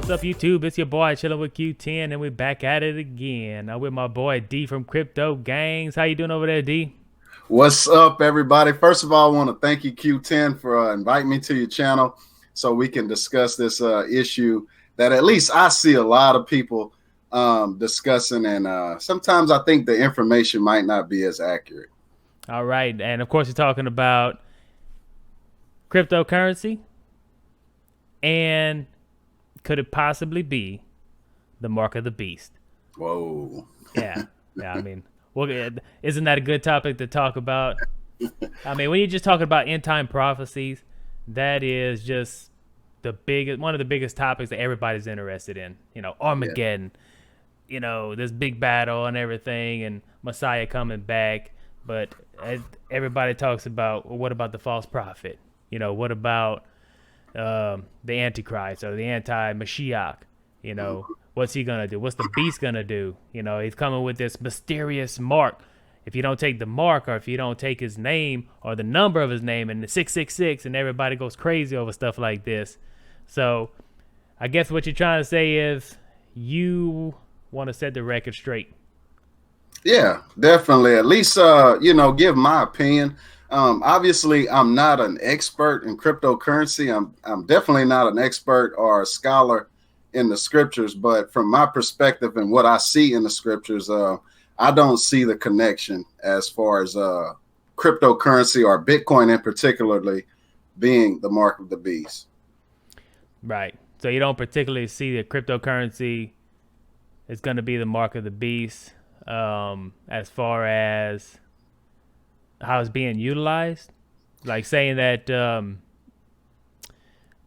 What's up, YouTube? It's your boy chilling with Q10, and we're back at it again. I'm with my boy D from Crypto Gangs. How you doing over there, D? What's up, everybody? First of all, I want to thank you, Q10, for inviting me to your channel so we can discuss this issue that at least I see a lot of people discussing, and sometimes I think the information might not be as accurate. All right, and of course, we're talking about cryptocurrency, and could it possibly be the mark of the beast? Whoa. Yeah, I mean, well, isn't that a good topic to talk about? I mean, when you're just talking about end time prophecies, that is just one of the biggest topics that everybody's interested in. You know, Armageddon. Yeah. You know, this big battle and everything, and Messiah coming back. But everybody talks about, well, what about the false prophet? You know, what about the Antichrist or the anti-Mashiach? You know, what's he going to do? What's the beast going to do? You know, he's coming with this mysterious mark. If you don't take the mark, or if you don't take his name or the number of his name and the 666, and everybody goes crazy over stuff like this. So I guess what you're trying to say is you want to set the record straight. Yeah, definitely. At least, give my opinion. Obviously, I'm not an expert in cryptocurrency. I'm definitely not an expert or a scholar in the scriptures, but from my perspective and what I see in the scriptures, I don't see the connection as far as cryptocurrency or Bitcoin in particularly being the mark of the beast. Right. So you don't particularly see that cryptocurrency is going to be the mark of the beast as far as how it's being utilized, like saying that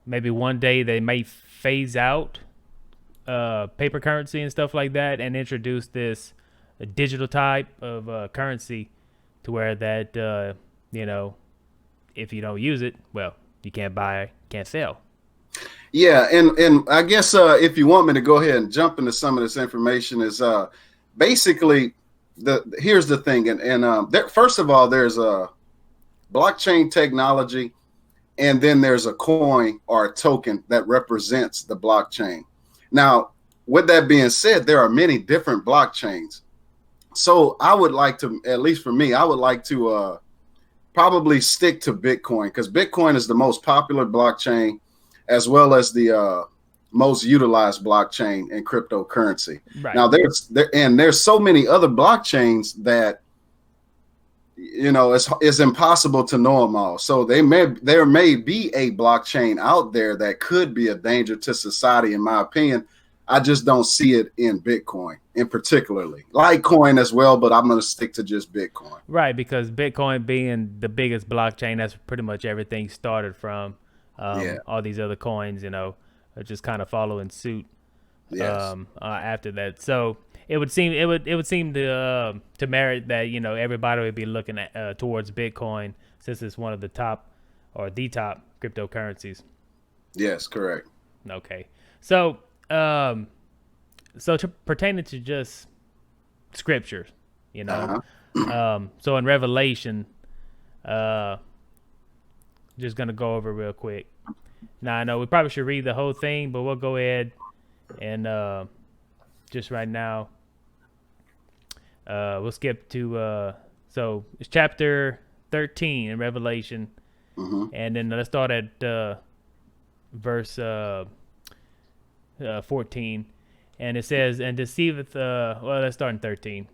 maybe one day they may phase out paper currency and stuff like that and introduce this digital type of currency to where that, if you don't use it, well, you can't buy, can't sell. Yeah, and I guess if you want me to go ahead and jump into some of this information is basically here's the thing, and first of all, there's a blockchain technology, and then there's a coin or a token that represents the blockchain. Now, with that being said, there are many different blockchains. So I would like to, at least for me, I would like to probably stick to Bitcoin, because Bitcoin is the most popular blockchain as well as the most utilized blockchain in cryptocurrency. Right. Now there's so many other blockchains that it's impossible to know them all. So there may be a blockchain out there that could be a danger to society, in my opinion. I just don't see it in Bitcoin in particularly. Litecoin as well, but I'm going to stick to just Bitcoin. Right, because Bitcoin being the biggest blockchain, that's pretty much everything started from. All these other coins, are just kind of following suit. Yes. After that. So it would seem to merit that everybody would be looking at towards Bitcoin, since it's one of the top or the top cryptocurrencies. Yes, correct. Okay, so pertaining to just scriptures, so in Revelation, just gonna go over real quick. Now I know we probably should read the whole thing, but we'll go ahead and just right now we'll skip to so it's chapter 13 in Revelation, and then let's start at verse 14, and it says, "And deceiveth." Let's start in 13.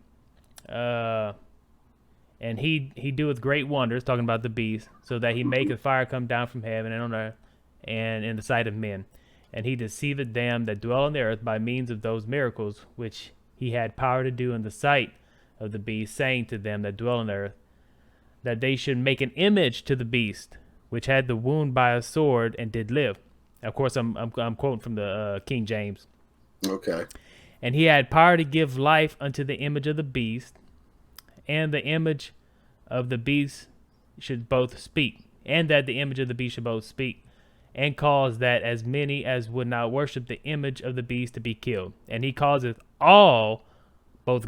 And he doeth great wonders, talking about the beast, so that he maketh fire come down from heaven and on earth, and in the sight of men. And he deceiveth them that dwell on the earth by means of those miracles which he had power to do in the sight of the beast, saying to them that dwell on the earth, that they should make an image to the beast, which had the wound by a sword and did live. Of course, I'm quoting from the King James. Okay. And he had power to give life unto the image of the beast, and the image of the beast should both speak, and that the image of the beast should both speak, and cause that as many as would not worship the image of the beast to be killed. And he causeth all, both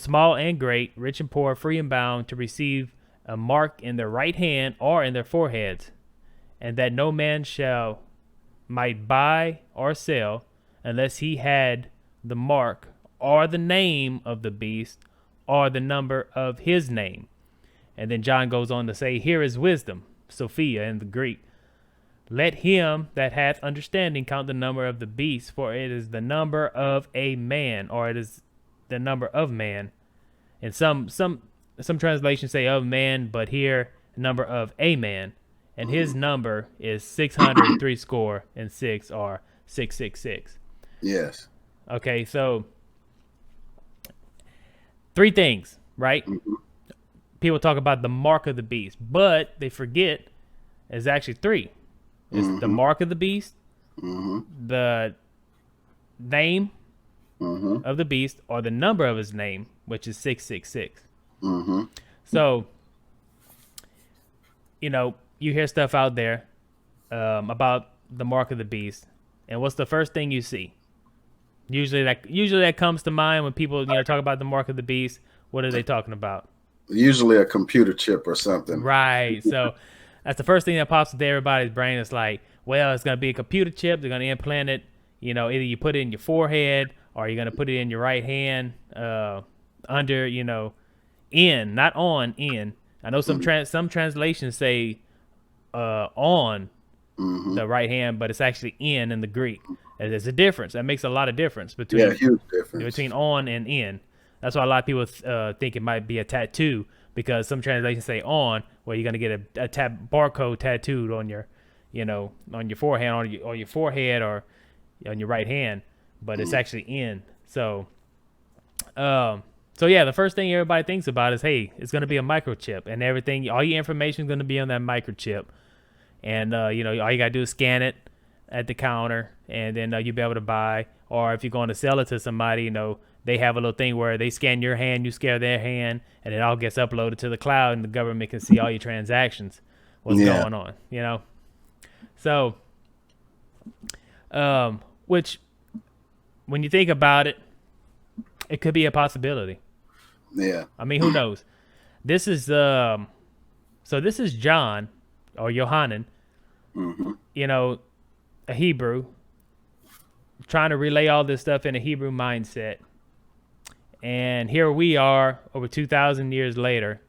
small and great, rich and poor, free and bound, to receive a mark in their right hand or in their foreheads, and that no man shall might buy or sell unless he had the mark or the name of the beast or the number of his name. And then John goes on to say, here is wisdom, Sophia in the Greek. Let him that hath understanding count the number of the beast, for it is the number of a man, or it is the number of man. And some translations say of man, but here number of a man, and his number is 603 score and 6, or 666. Yes. Okay, so 3 things, right? Mm-hmm. People talk about the mark of the beast, but they forget it's actually 3. It's the mark of the beast, the name of the beast, or the number of his name, which is 666. So, you hear stuff out there about the mark of the beast, and what's the first thing you see? Usually that comes to mind when people talk about the mark of the beast. What are they talking about? Usually a computer chip or something. Right. So that's the first thing that pops into everybody's brain. It's like, well, it's going to be a computer chip. They're going to implant it. Either you put it in your forehead or you're going to put it in your right hand under, in, not on, in. I know some translations say on the right hand, but it's actually in the Greek. And there's a difference. That makes a lot of difference between huge difference between on and in. That's why a lot of people think it might be a tattoo, because some translations say on, where you're gonna get a barcode tattooed on your, on your forehead, or your forehead, or on your right hand, but it's actually in. So yeah, the first thing everybody thinks about is, hey, it's gonna be a microchip, and everything, all your information is gonna be on that microchip, and all you gotta do is scan it at the counter, and then you'll be able to buy. Or if you're going to sell it to somebody, they have a little thing where they scan your hand, you scan their hand, and it all gets uploaded to the cloud, and the government can see all your transactions, what's going on, So, which, when you think about it, it could be a possibility. Yeah. I mean, who knows? This is so this is John, or Yohanan, a Hebrew, trying to relay all this stuff in a Hebrew mindset. And here we are over 2,000 years later,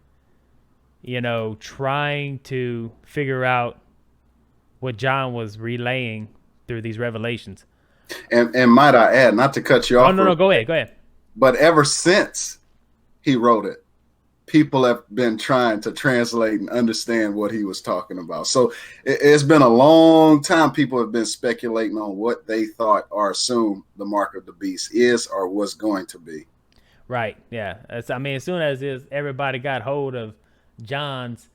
trying to figure out what John was relaying through these revelations. And might I add, not to cut you off. Oh, no, go ahead. But ever since he wrote it, people have been trying to translate and understand what he was talking about. So it's been a long time. People have been speculating on what they thought or assumed the mark of the beast is or was going to be. Right. Yeah. As soon as everybody got hold of John's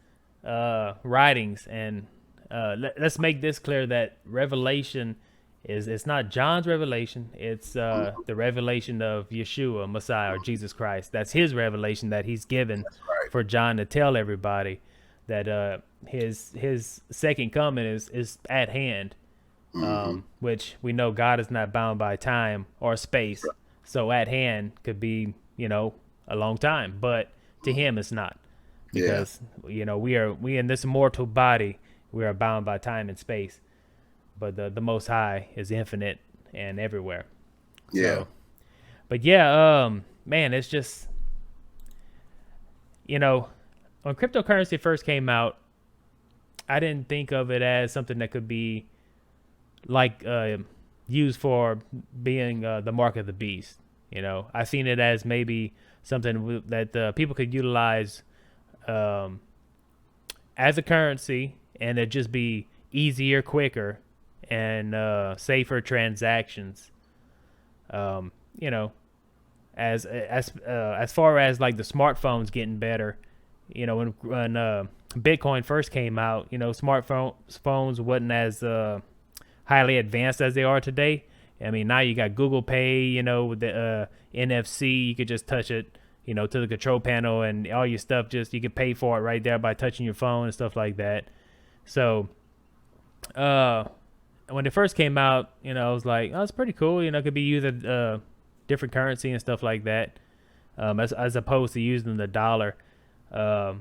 writings, and let's make this clear that Revelation it's not John's revelation. It's the revelation of Yeshua, Messiah, or Jesus Christ. That's his revelation that he's given for John to tell everybody that his second coming is at hand, which we know God is not bound by time or space. So at hand could be, a long time, but to him it's not, because we in this mortal body, we are bound by time and space. But the Most High is infinite and everywhere. Yeah. So, but yeah, man, it's just, when cryptocurrency first came out, I didn't think of it as something that could be like used for being the mark of the beast. I seen it as maybe something that people could utilize as a currency, and it'd just be easier, quicker, and safer transactions. As far as like the smartphones getting better, when Bitcoin first came out, smartphones wasn't as highly advanced as they are today. I mean, now you got Google Pay, with the NFC, you could just touch it, to the control panel, and all your stuff, you can pay for it right there by touching your phone and stuff like that. So, when it first came out, I was like, oh, it's pretty cool. It could be used as different currency and stuff like that, as opposed to using the dollar. But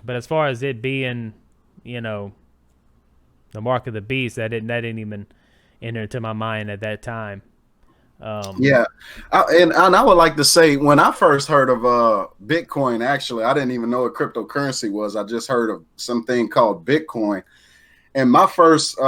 as far as it being, the mark of the beast, that didn't even enter into my mind at that time. Yeah, and I would like to say when I first heard of Bitcoin, actually, I didn't even know what cryptocurrency was. I just heard of something called Bitcoin, and my first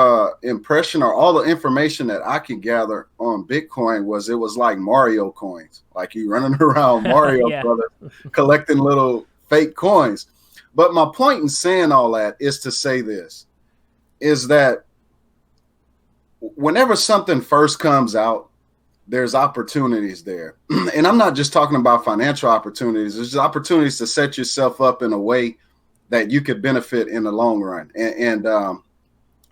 impression or all the information that I could gather on Bitcoin was it was like Mario coins, like you running around Mario Yeah. Brothers collecting little fake coins. But my point in saying all that is to say this is that whenever something first comes out, there's opportunities there. And I'm not just talking about financial opportunities. There's opportunities to set yourself up in a way that you could benefit in the long run. And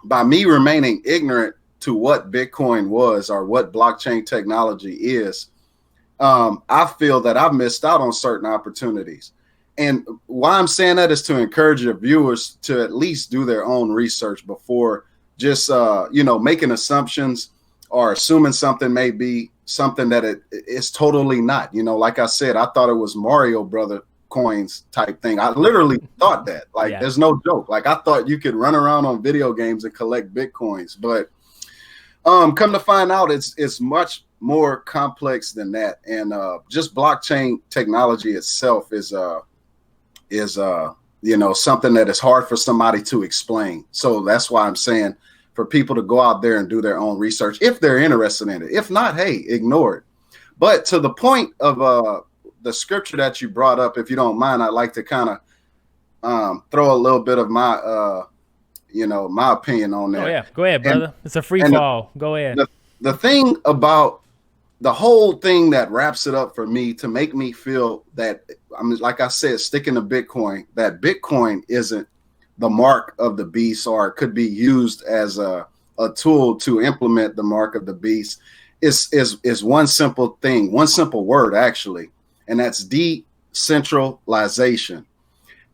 by me remaining ignorant to what Bitcoin was or what blockchain technology is, I feel that I've missed out on certain opportunities. And why I'm saying that is to encourage your viewers to at least do their own research before just, making assumptions or assuming something may be something that it is totally not. Like I said, I thought it was Mario Brother coins type thing. I literally thought that. Like, Yeah. there's no joke. Like, I thought you could run around on video games and collect Bitcoins. But come to find out, it's much more complex than that. And just blockchain technology itself is something that is hard for somebody to explain. So that's why I'm saying for people to go out there and do their own research if they're interested in it. If not, hey, ignore it. But to the point of the scripture that you brought up, if you don't mind, I'd like to kind of throw a little bit of my my opinion on that. Oh yeah, go ahead, brother. It's a free fall. Go ahead. The thing about the whole thing that wraps it up for me to make me feel that, like I said, sticking to Bitcoin, that Bitcoin isn't the mark of the beast, or it could be used as a tool to implement the mark of the beast, is one simple thing, one simple word actually, and that's decentralization.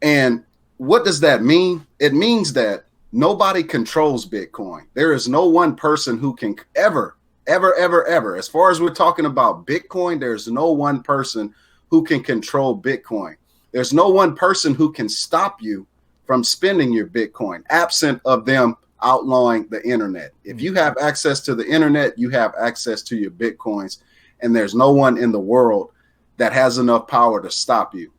And what does that mean? It means that nobody controls Bitcoin. There is no one person who can ever, as far as we're talking about Bitcoin, there's no one person who can control Bitcoin. There's no one person who can stop you from spending your Bitcoin, absent of them outlawing the internet. If you have access to the internet, you have access to your Bitcoins, and there's no one in the world that has enough power to stop you.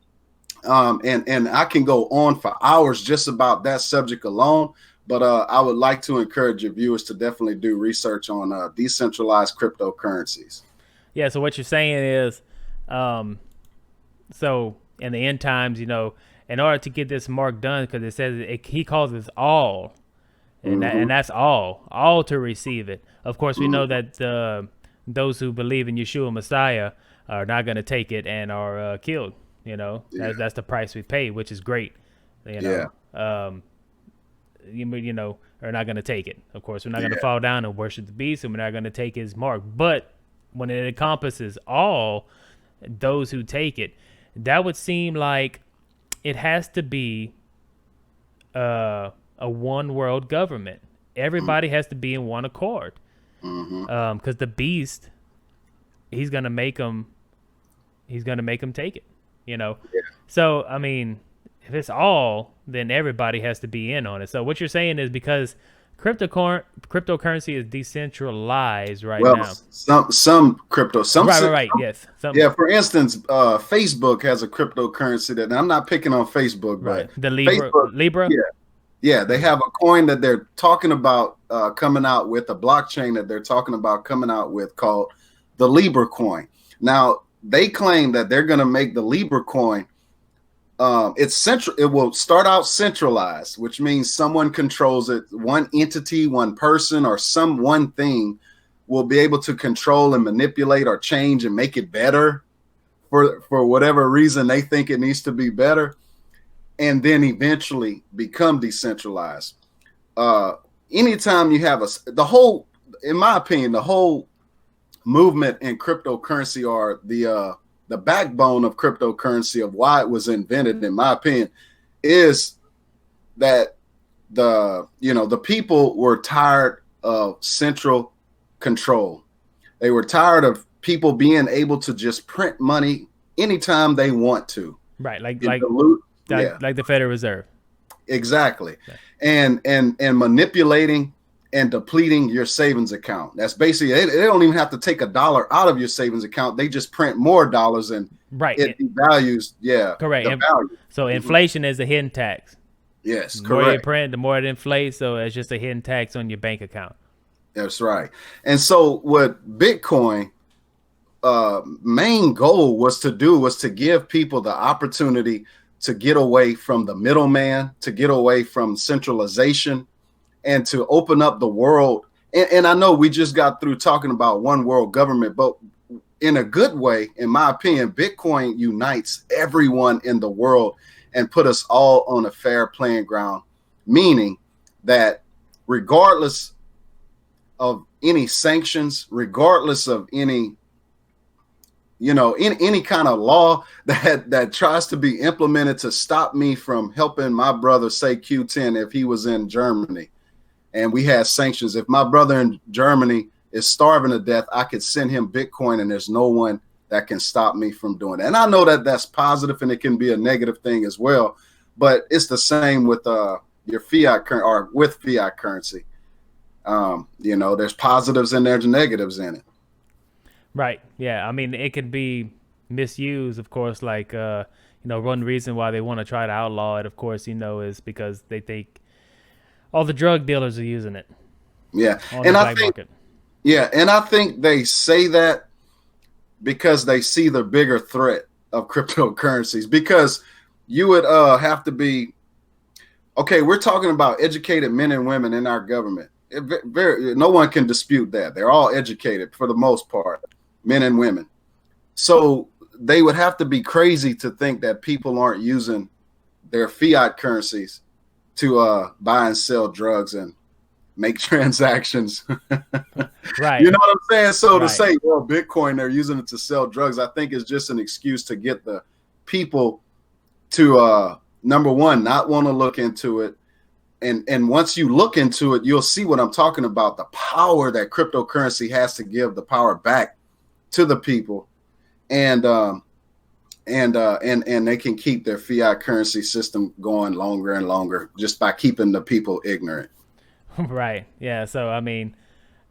And I can go on for hours just about that subject alone, but I would like to encourage your viewers to definitely do research on decentralized cryptocurrencies. Yeah. So what you're saying is, so in the end times, in order to get this mark done, because it says he calls this all, and and that's all to receive it. Of course, we know that those who believe in Yeshua Messiah are not going to take it and are killed. That's the price we pay, which is great. Are not going to take it. Of course, we're not going to fall down and worship the beast, and we're not going to take his mark. But when it encompasses all those who take it, that would seem like it has to be a one world government. Everybody has to be in one accord. Because the beast, he's gonna make them take it. So I mean, if it's all, then everybody has to be in on it. So what you're saying is because cryptocurrency is decentralized right now. Some crypto, right, yes. Yeah, for instance, Facebook has a cryptocurrency that, and I'm not picking on Facebook, Right. but The Libra. Yeah, they have a coin that they're talking about coming out with, a blockchain that they're talking about coming out with called the Libra coin. Now, they claim that they're going to make the Libra coin. It's central. It will start out centralized, which means someone controls it. One entity, one person, or some one thing will be able to control and manipulate or change and make it better for whatever reason they think it needs to be better, and then eventually become decentralized. Anytime you have in my opinion, the whole movement in cryptocurrency, or the backbone of cryptocurrency, of why it was invented, in my opinion, is that the people were tired of central control. They were tired of people being able to just print money anytime they want to. Right, like the Federal Reserve. Exactly. Yeah. And manipulating and depleting your savings account. That's basically it. They don't even have to take $1 out of your savings account. They just print more dollars and it devalues. Yeah, correct. So inflation is a hidden tax. Yes, the correct. The more you print, the more it inflates. So it's just a hidden tax on your bank account. That's right. And so what Bitcoin main goal was to give people the opportunity to get away from the middleman, to get away from centralization, and to open up the world. And I know we just got through talking about one world government, but in a good way, in my opinion, Bitcoin unites everyone in the world and put us all on a fair playing ground, meaning that regardless of any sanctions, regardless of any, in any kind of law that tries to be implemented to stop me from helping my brother, say Q10, if he was in Germany and we had sanctions, if my brother in Germany is starving to death, I could send him Bitcoin and there's no one that can stop me from doing it. And I know that that's positive and it can be a negative thing as well, but it's the same with your fiat currency or with fiat currency. There's positives and there's negatives in it. Right. Yeah. I mean, it could be misused, of course, like, one reason why they want to try to outlaw it, of course, is because they think all the drug dealers are using it. Yeah. And I think they say that because they see the bigger threat of cryptocurrencies, because you would have to be, okay, we're talking about educated men and women in our government. No one can dispute that. They're all educated for the most part, men and women. So they would have to be crazy to think that people aren't using their fiat currencies to buy and sell drugs and make transactions. Right. You know what I'm saying? So to say, well, Bitcoin, they're using it to sell drugs, I think is just an excuse to get the people to, number one, not want to look into it. And once you look into it, you'll see what I'm talking about, the power that cryptocurrency has to give the power back to the people. And they can keep their fiat currency system going longer and longer just by keeping the people ignorant. Right. Yeah. So, I mean,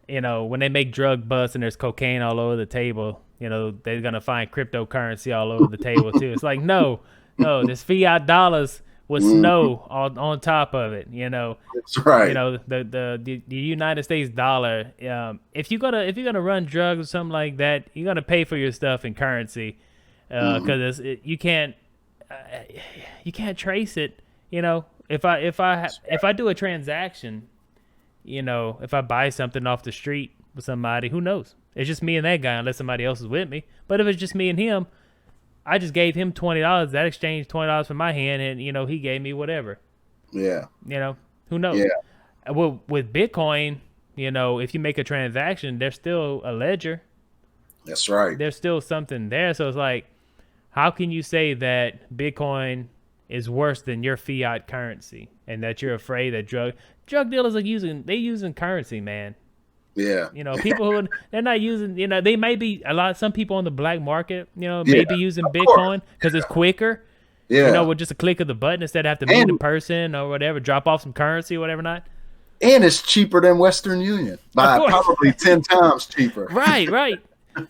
when they make drug busts and there's cocaine all over the table, they're going to find cryptocurrency all over the table too. It's like, no, there's fiat dollars with snow on top of it. That's right. The United States dollar. If you're gonna run drugs or something like that, you're gonna pay for your stuff in currency, because you can't trace it. If I do a transaction, if I buy something off the street with somebody, who knows? It's just me and that guy, unless somebody else is with me. But if it's just me and him, I just gave him $20. That exchanged $20 from my hand, and he gave me whatever. Yeah. Who knows? Yeah. Well, with Bitcoin, if you make a transaction, there's still a ledger. That's right. There's still something there. So it's like, how can you say that Bitcoin is worse than your fiat currency, and that you're afraid that drug dealers are using currency, man? Yeah. People who they're not using, they may be some people on the black market, may be using Bitcoin because it's quicker. Yeah. With just a click of the button instead of have to meet in person or whatever, drop off some currency or whatever not. And it's cheaper than Western Union by probably 10 times cheaper. Right.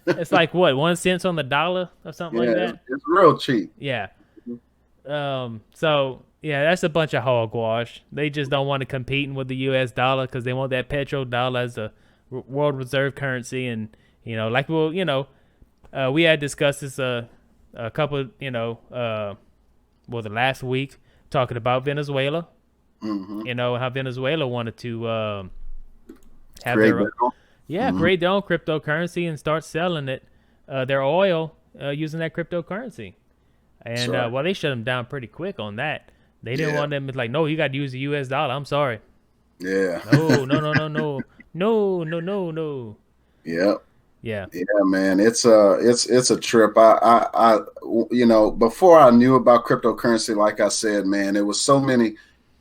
It's like what, 1 cent on the dollar or something like that? It's real cheap. Yeah. So yeah, that's a bunch of hogwash. They just don't want to compete with the U.S. dollar because they want that petrodollar as a world reserve currency. And we had discussed this a couple, the last week, talking about Venezuela. How Venezuela wanted to have create their own cryptocurrency and start selling it, their oil, using that cryptocurrency. And they shut them down pretty quick on that. They didn't want them. It's like, no, you got to use the U.S. dollar. I'm sorry. Yeah. No. Yep. Yeah. Yeah, man. It's a trip. I before I knew about cryptocurrency, like I said, man, it was so many.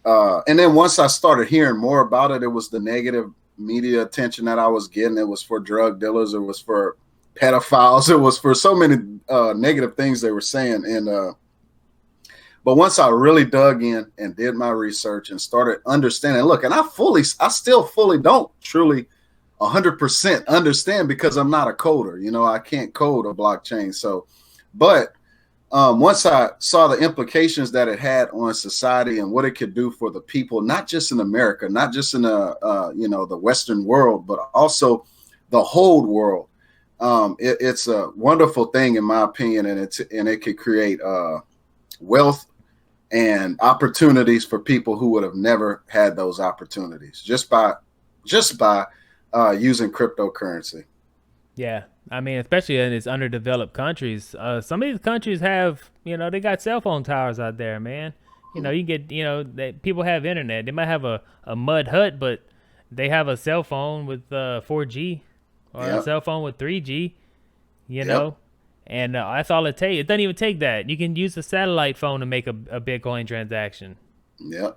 And then once I started hearing more about it, it was the negative media attention that I was getting. It was for drug dealers. It was for pedophiles. It was for so many negative things they were saying. And But once I really dug in and did my research and started understanding, look, and I still fully don't truly 100% understand because I'm not a coder. You know, I can't code a blockchain. So, but once I saw the implications that it had on society and what it could do for the people, not just in America, not just in the Western world, but also the whole world, it's a wonderful thing in my opinion, and it could create wealth and opportunities for people who would have never had those opportunities just by using cryptocurrency. Yeah, I mean, especially in these underdeveloped countries. Some of these countries have, they got cell phone towers out there, man. You get, people have internet. They might have a mud hut, but they have a cell phone with 4G or a cell phone with 3G, know. And that's all it takes. It doesn't even take that. You can use a satellite phone to make a Bitcoin transaction. Yeah.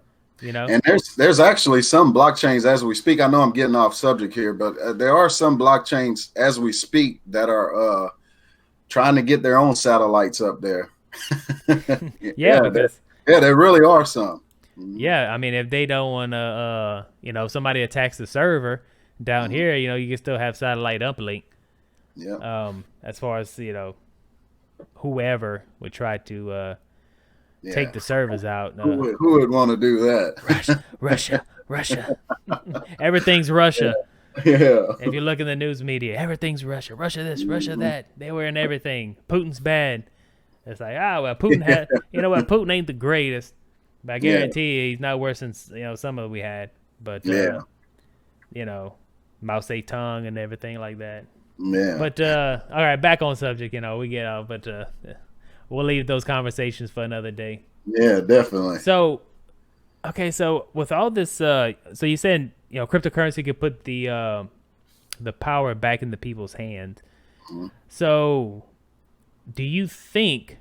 And there's actually some blockchains as we speak. I know I'm getting off subject here, but there are some blockchains as we speak that are trying to get their own satellites up there. There really are some. Yeah, I mean, if they don't want to, if somebody attacks the server down here, you can still have satellite uplink. Yeah. As far as whoever would try to take the servers out. Who would want to do that? Russia. Everything's Russia. Yeah. If you look in the news media, everything's Russia. Russia this, Russia that. They were in everything. Putin's bad. It's like, well, Putin had, Putin ain't the greatest, but I guarantee you he's not worse than some of we had. But Mao Zedong and everything like that. Yeah. But all right, back on subject. We get out, but we'll leave those conversations for another day. Yeah, definitely. So, okay, so with all this, so you said cryptocurrency could put the power back in the people's hands. Mm-hmm. So, do you think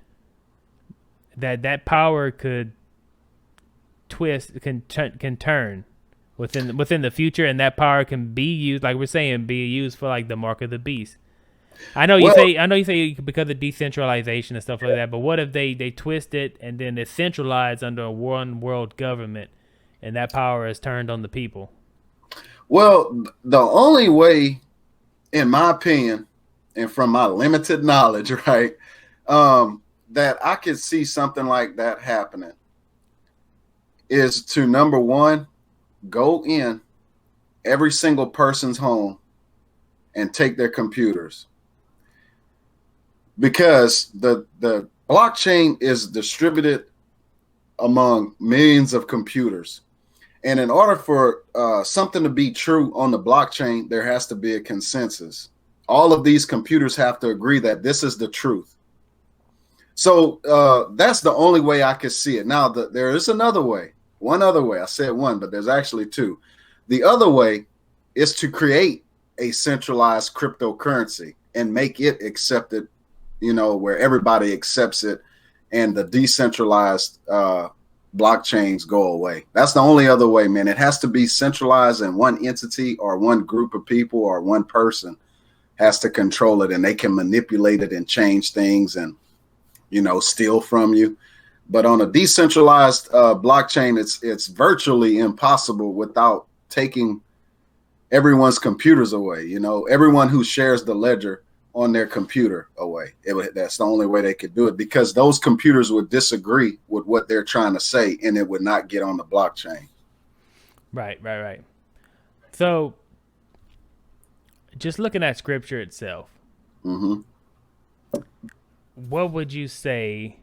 that power could can turn within the future, and that power can be used, like we're saying, be used for like the mark of the beast? I know you say because of decentralization and stuff like that, but what if they twist it and then it's centralized under a one world government, and that power is turned on the people? Well, the only way, in my opinion, and from my limited knowledge, right, that I could see something like that happening is to, number one, go in every single person's home and take their computers, because the blockchain is distributed among millions of computers. And in order for something to be true on the blockchain, there has to be a consensus. All of these computers have to agree that this is the truth. So that's the only way I could see it. Now, there is another way. One other way. I said one, but there's actually two. The other way is to create a centralized cryptocurrency and make it accepted, where everybody accepts it, and the decentralized blockchains go away. That's the only other way, man. It has to be centralized, and one entity or one group of people or one person has to control it, and they can manipulate it and change things and, steal from you. But on a decentralized blockchain, it's virtually impossible without taking everyone's computers away. Everyone who shares the ledger on their computer away. That's the only way they could do it, because those computers would disagree with what they're trying to say, and it would not get on the blockchain. Right. So, just looking at scripture itself, what would you say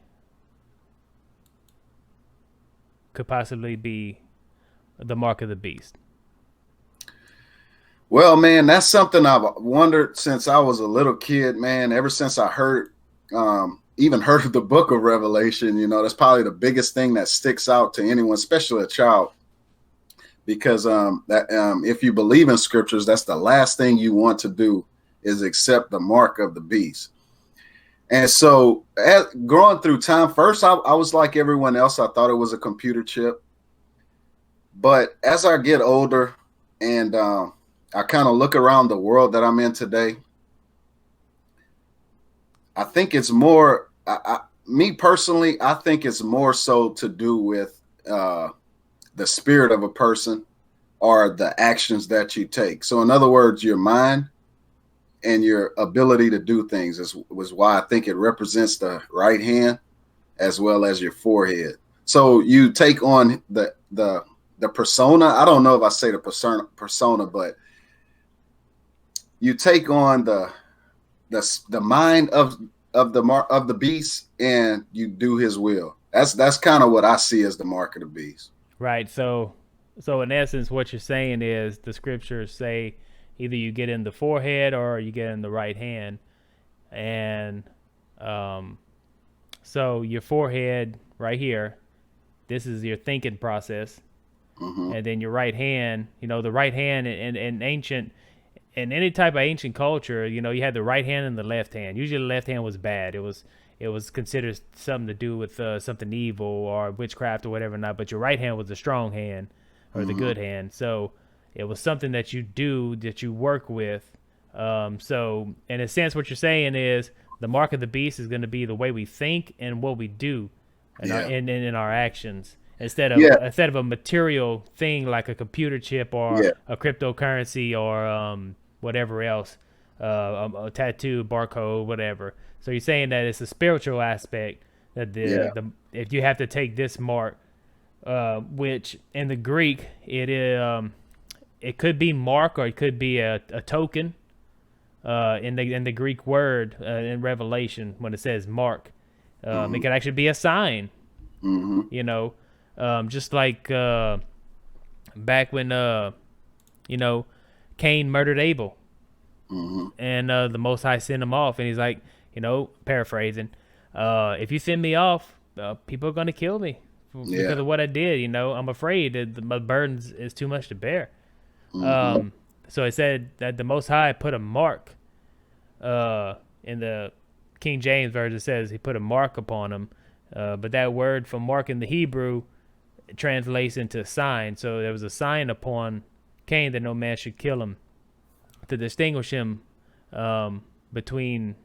could possibly be the mark of the beast? Well, man, that's something I've wondered since I was a little kid, man. Ever since I even heard of the book of Revelation, that's probably the biggest thing that sticks out to anyone, especially a child. Because if you believe in scriptures, that's the last thing you want to do is accept the mark of the beast. And so growing through time, first, I was like everyone else. I thought it was a computer chip. But as I get older and I kind of look around the world that I'm in today, I think it's more, me personally, I think it's more so to do with the spirit of a person or the actions that you take. So in other words, your mind and your ability to do things was why I think it represents the right hand as well as your forehead. So you take on the persona. I don't know if I say the persona, but you take on the mind of the beast, and you do his will. That's kind of what I see as the mark of the beast. Right. So in essence, what you're saying is the scriptures say either you get in the forehead or you get in the right hand, and so your forehead right here, this is your thinking process, and then your right hand. The right hand in ancient, in any type of ancient culture, you had the right hand and the left hand. Usually, the left hand was bad. It was considered something to do with something evil or witchcraft or whatever not. But your right hand was the strong hand or the good hand. So it was something that you do, that you work with. So in a sense, what you're saying is the mark of the beast is going to be the way we think and what we do, in our actions. Instead of a material thing like a computer chip or a cryptocurrency or whatever else, a tattoo, barcode, whatever. So you're saying that it's a spiritual aspect that if you have to take this mark, which in the Greek it could be mark or it could be a token. In the Greek word in Revelation when it says mark, it could actually be a sign. Just like back when Cain murdered Abel, and the Most High sent him off, and he's like, paraphrasing, if you send me off, people are gonna kill me because of what I did. I'm afraid that my burden is too much to bear. So it said that the Most High put a mark. In the King James version, it says he put a mark upon him, but that word for mark in the Hebrew translates into sign. So there was a sign upon Cain that no man should kill him, to distinguish him between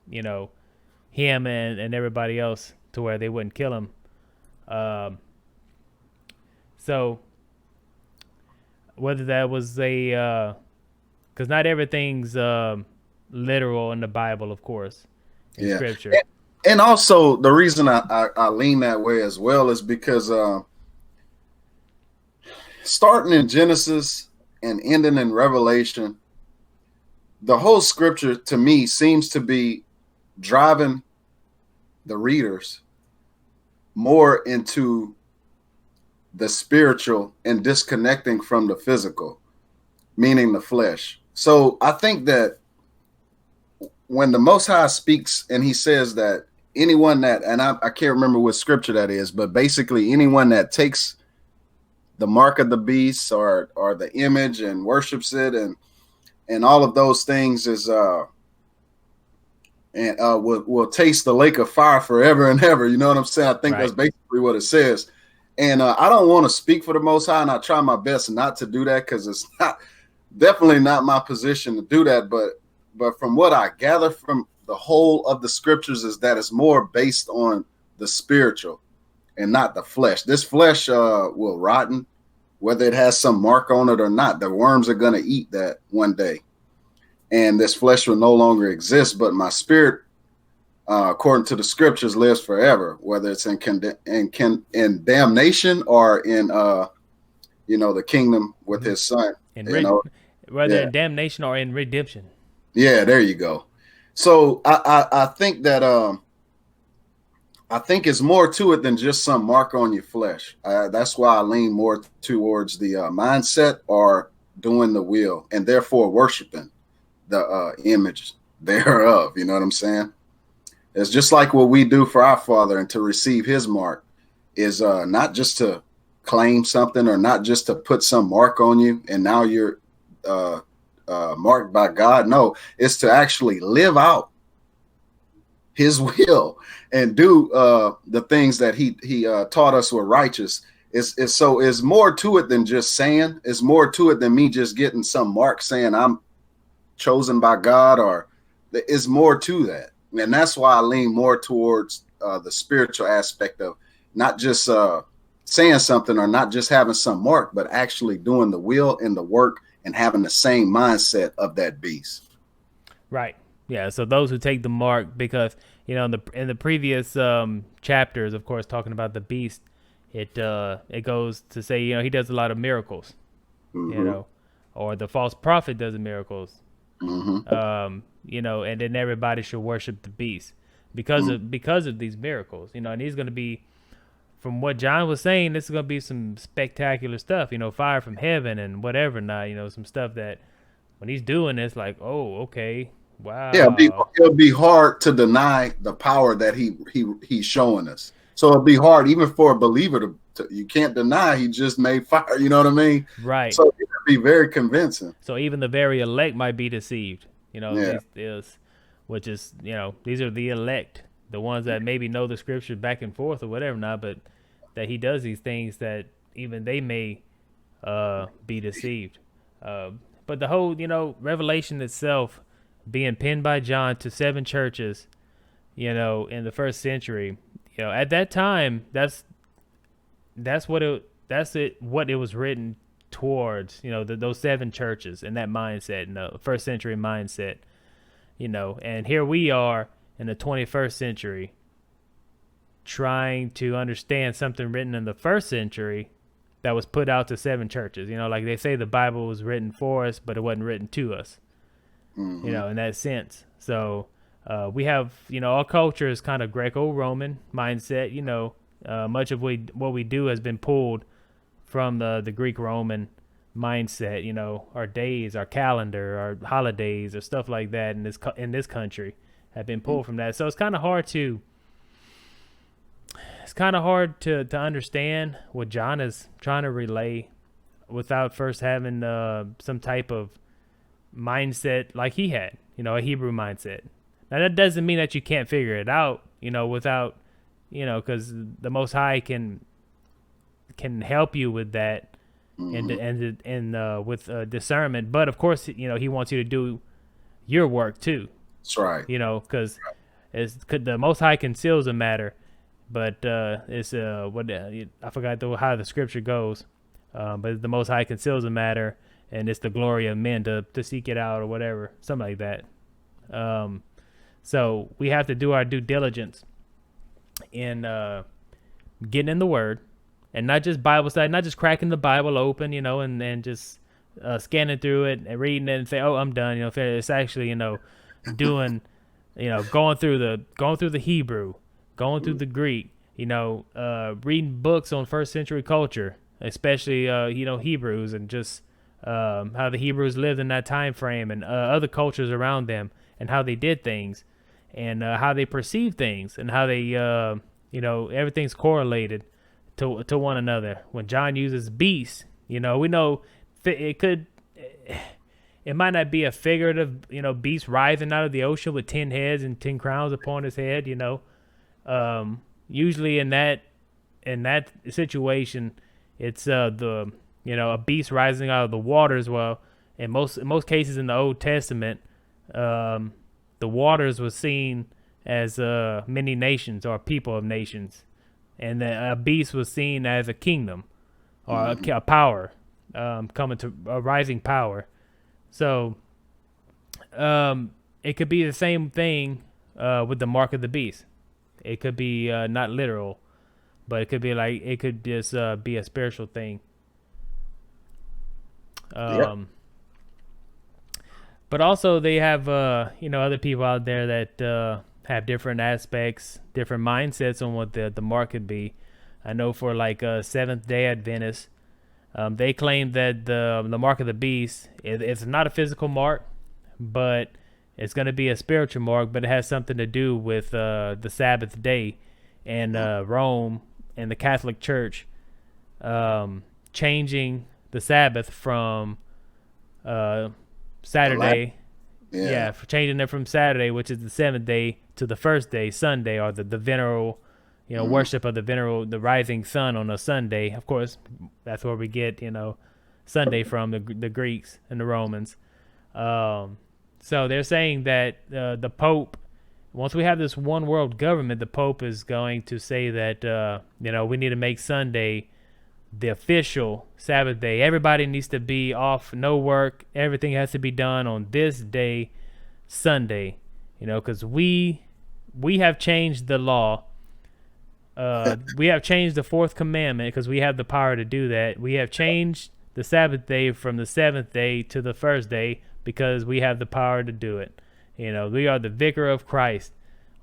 him and everybody else, to where they wouldn't kill him. So whether that was because not everything's literal in the Bible, of course, in Scripture. And also the reason I lean that way as well is because starting in Genesis and ending in Revelation, the whole Scripture to me seems to be driving the readers more into the spiritual and disconnecting from the physical, meaning the flesh. So I think that when the Most High speaks and he says that anyone that, and I can't remember what scripture that is, but basically anyone that takes the mark of the beast or the image and worships it and all of those things is will taste the lake of fire forever and ever. You know what I'm saying? I think that's basically what it says. And I don't want to speak for the Most High, and I try my best not to do that because it's definitely not my position to do that. But from what I gather from the whole of the scriptures is that it's more based on the spiritual and not the flesh. This flesh will rotten, whether it has some mark on it or not. The worms are going to eat that one day, and this flesh will no longer exist. But my spirit, according to the scriptures, lives forever, whether it's in damnation or in the kingdom with his son. Whether in damnation or in redemption. Yeah, there you go. So I think that I think it's more to it than just some mark on your flesh. That's why I lean more towards the mindset or doing the will, and therefore worshiping the image thereof. You know what I'm saying? It's just like what we do for our Father, and to receive his mark is not just to claim something or not just to put some mark on you and now you're marked by God. No, it's to actually live out his will and do the things that he taught us were righteous. It's more to it than just saying. It's more to it than me just getting some mark saying I'm chosen by God, or it's more to that. And that's why I lean more towards the spiritual aspect of not just saying something or not just having some mark, but actually doing the will and the work and having the same mindset of that beast. Right. Yeah. So those who take the mark, because in the previous chapters, of course, talking about the beast, it goes to say he does a lot of miracles, Mm-hmm. or the false prophet does the miracles, Mm-hmm. and then everybody should worship the beast because of these miracles, and he's going to be, from what John was saying, this is going to be some spectacular stuff, fire from heaven and whatever, not, some stuff that when he's doing this, like, oh, okay, Yeah, wow. it'll be hard to deny the power that he's showing us. So it'll be hard even for a believer to you can't deny he just made fire. You know what I mean? Right. So it'll be very convincing. So even the very elect might be deceived. Yeah. Which is, these are the elect, the ones that maybe know the scripture back and forth or whatever, not, but that he does these things that even they may be deceived. But the whole, revelation itself being penned by John to 7 churches, in the first century, at that time, that's what it was written towards, those 7 churches and that mindset, first century mindset, and here we are in the 21st century trying to understand something written in the first century that was put out to 7 churches. Like they say the Bible was written for us, but it wasn't written to us, Mm-hmm. in that sense. So we have, our culture is kind of Greco-Roman mindset. Much of what we do has been pulled from the Greek-Roman mindset. Our days, our calendar, our holidays, or stuff like that in this country have been pulled from that. So it's kind of hard to understand what John is trying to relay without first having some type of mindset like he had, a Hebrew mindset. Now that doesn't mean that you can't figure it out, without, because the Most High can help you with that, Mm-hmm. and with discernment. But of course, he wants you to do your work too, That's right. because the Most High conceals a matter, but it's what I forgot how the scripture goes, but the Most High conceals a matter, and it's the glory of men to seek it out or whatever, something like that. So we have to do our due diligence in getting in the Word, and not just Bible study, not just cracking the Bible open, and just scanning through it and reading it and say, oh, I'm done. It's actually, doing, going through the Hebrew, going through the Greek, reading books on first century culture, especially, Hebrews, and just how the Hebrews lived in that time frame, and other cultures around them, and how they did things, and how they perceived things, and how they, everything's correlated to one another. When John uses beast, we know it might not be a figurative, beast rising out of the ocean with 10 heads and 10 crowns upon his head. Usually in that situation, it's a beast rising out of the waters. Well, in most cases in the Old Testament, the waters was seen as many nations or people of nations, and a beast was seen as a kingdom or a power, coming to a rising power. So it could be the same thing with the mark of the beast. It could be not literal, but it could just be a spiritual thing. Yep. But also they have other people out there that have different aspects, different mindsets on what the mark could be. I know for like Seventh Day Adventists, they claim that the mark of the beast it's not a physical mark, but it's going to be a spiritual mark. But it has something to do with the Sabbath day, and Rome and the Catholic Church changing the Sabbath from Saturday. Yeah. For changing it from Saturday, which is the 7th day, to the first day, Sunday, or the veneral, worship of the rising sun on a Sunday. Of course, that's where we get, Sunday from the Greeks and the Romans. So they're saying that the Pope once we have this one world government, the Pope is going to say that we need to make Sunday the official Sabbath day. Everybody needs to be off, no work. Everything has to be done on this day, Sunday. Because we have changed the law. We have changed the fourth commandment because we have the power to do that. We have changed the Sabbath day from the seventh day to the first day because we have the power to do it. We are the vicar of Christ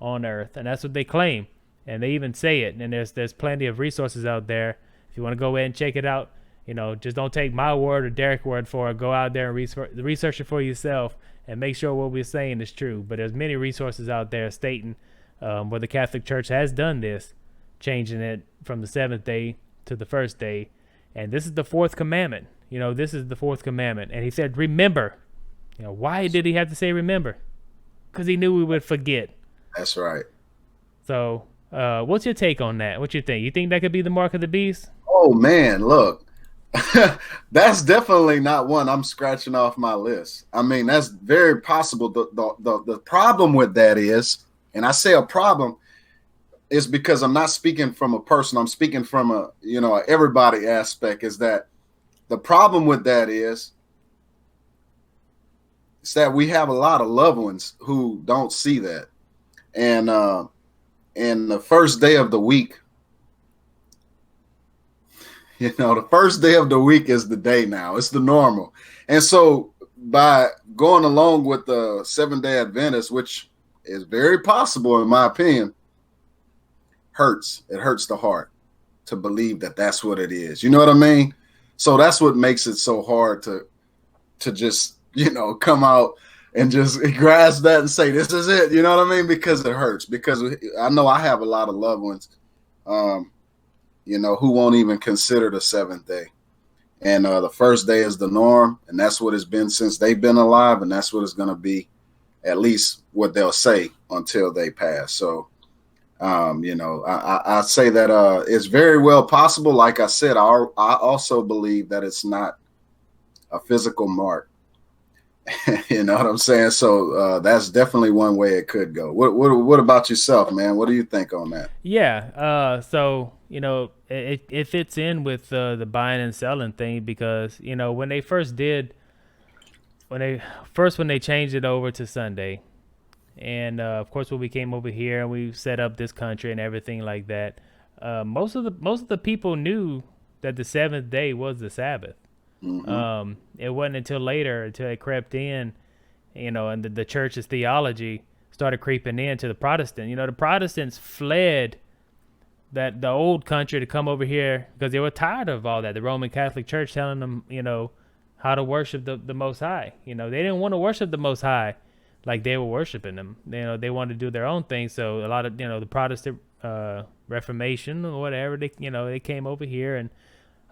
on earth, and that's what they claim, and they even say it. And there's plenty of resources out there. If you want to go ahead and check it out, just don't take my word or Derek's word for it. Go out there and research it for yourself and make sure what we're saying is true. But there's many resources out there stating where the Catholic Church has done this, changing it from the seventh day to the first day. And this is the fourth commandment. This is the fourth commandment. And he said, remember. Why did he have to say remember? Because he knew we would forget. That's right. So what's your take on that? What you think? You think that could be the mark of the beast? Oh, man, look. That's definitely not one I'm scratching off my list. I mean, that's very possible. The problem with that is, and I say a problem, is because I'm not speaking from a person. I'm speaking from a everybody aspect. Is that the problem with that is that we have a lot of loved ones who don't see that, and the first day of the week. The first day of the week is the day now. It's the normal. And so by going along with the 7-day Adventist, which is very possible in my opinion, it hurts the heart to believe that that's what it is. You know what I mean? So that's what makes it so hard to just, come out and just grasp that and say, this is it. You know what I mean? Because it hurts, because I know I have a lot of loved ones, who won't even consider the seventh day. And the first day is the norm. And that's what it's been since they've been alive. And that's what it's going to be, at least what they'll say until they pass. So, I say that it's very well possible. Like I said, I also believe that it's not a physical mark. You know what I'm saying? So that's definitely one way it could go. What about yourself, man? What do you think on that? Yeah. So it fits in with the buying and selling thing because when they changed it over to Sunday, and of course when we came over here and we set up this country and everything like that, most of the people knew that the seventh day was the Sabbath. Mm-hmm. It wasn't until later, until it crept in, and the church's theology started creeping into the Protestant. The Protestants fled the old country to come over here because they were tired of all that. The Roman Catholic Church telling them, how to worship the Most High. They didn't want to worship the Most High like they were worshiping them. They wanted to do their own thing. So a lot of, the Protestant Reformation or whatever, they came over here, and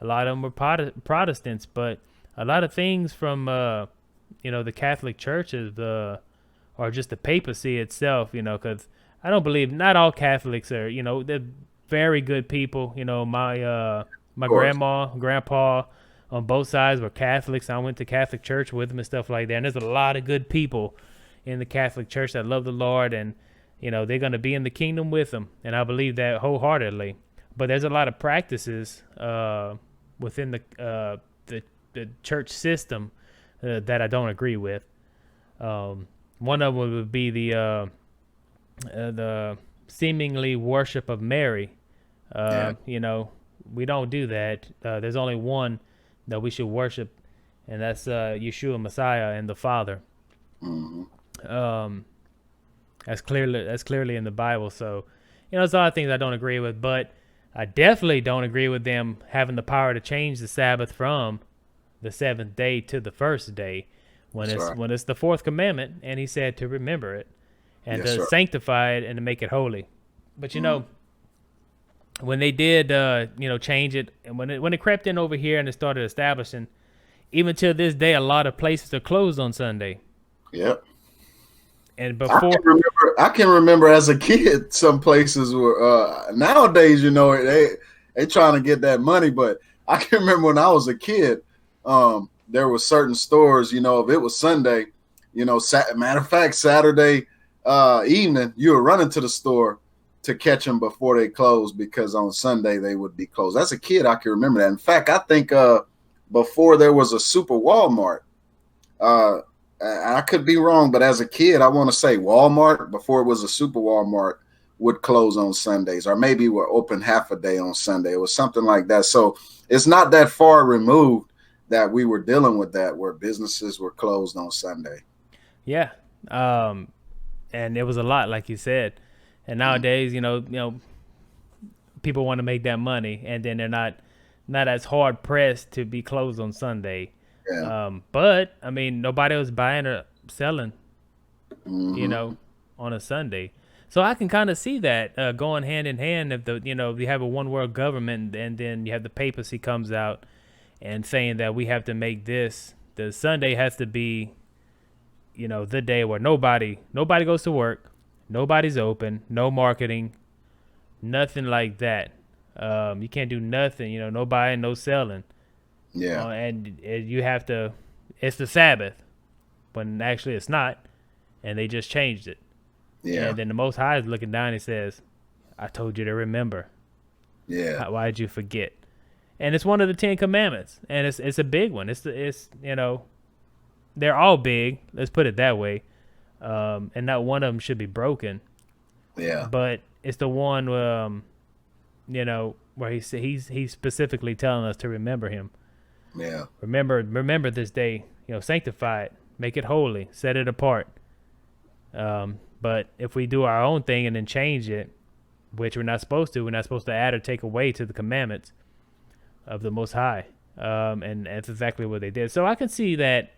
a lot of them were Protestants, but a lot of things from, the Catholic churches, or just the papacy itself, because I don't believe, not all Catholics are, they're very good people. My grandpa on both sides were Catholics. I went to Catholic church with them and stuff like that. And there's a lot of good people in the Catholic church that love the Lord, and, they're going to be in the kingdom with them. And I believe that wholeheartedly. But there's a lot of practices within the church system that I don't agree with. One of them would be the seemingly worship of Mary. We don't do that. There's only one that we should worship, and that's Yeshua Messiah and the Father. Mm-hmm. That's clearly in the Bible. So, there's a lot of things I don't agree with, but I definitely don't agree with them having the power to change the Sabbath from the seventh day to the first day when it's the fourth commandment, and he said to remember it and to sanctify it and to make it holy. But when they did change it, and when it crept in over here and it started establishing, even to this day a lot of places are closed on Sunday. Yep. And before I can remember as a kid, some places were nowadays, they trying to get that money, but I can remember when I was a kid, there were certain stores, if it was Sunday, matter of fact, Saturday, evening, you were running to the store to catch them before they closed, because on Sunday they would be closed. As a kid, I can remember that. In fact, I think before there was a Super Walmart, I could be wrong, but as a kid, I want to say Walmart, before it was a Super Walmart, would close on Sundays, or maybe were open half a day on Sunday. It was something like that. So it's not that far removed that we were dealing with that, where businesses were closed on Sunday. Yeah. And it was a lot, like you said. And nowadays, people want to make that money, and then they're not as hard pressed to be closed on Sunday. Yeah. But I mean, nobody was buying or selling, Mm-hmm. on a Sunday. So I can kind of see that going hand in hand. If you have a one world government, and then you have the papacy comes out and saying that we have to make the Sunday has to be, the day where nobody goes to work, nobody's open, no marketing, nothing like that. You can't do nothing, no buying, no selling. Yeah. And you have to, it's the Sabbath, when actually it's not, and they just changed it. Yeah. And then the Most High is looking down and says, I told you to remember. Yeah. Why did you forget? And it's one of the 10 Commandments, and it's a big one. It's they're all big. Let's put it that way. And not one of them should be broken. Yeah. But it's the one, where he's specifically telling us to remember him. Yeah. Remember this day. Sanctify it, make it holy, set it apart. But if we do our own thing and then change it, which we're not supposed to add or take away to the commandments of the Most High. And that's exactly what they did. So I can see that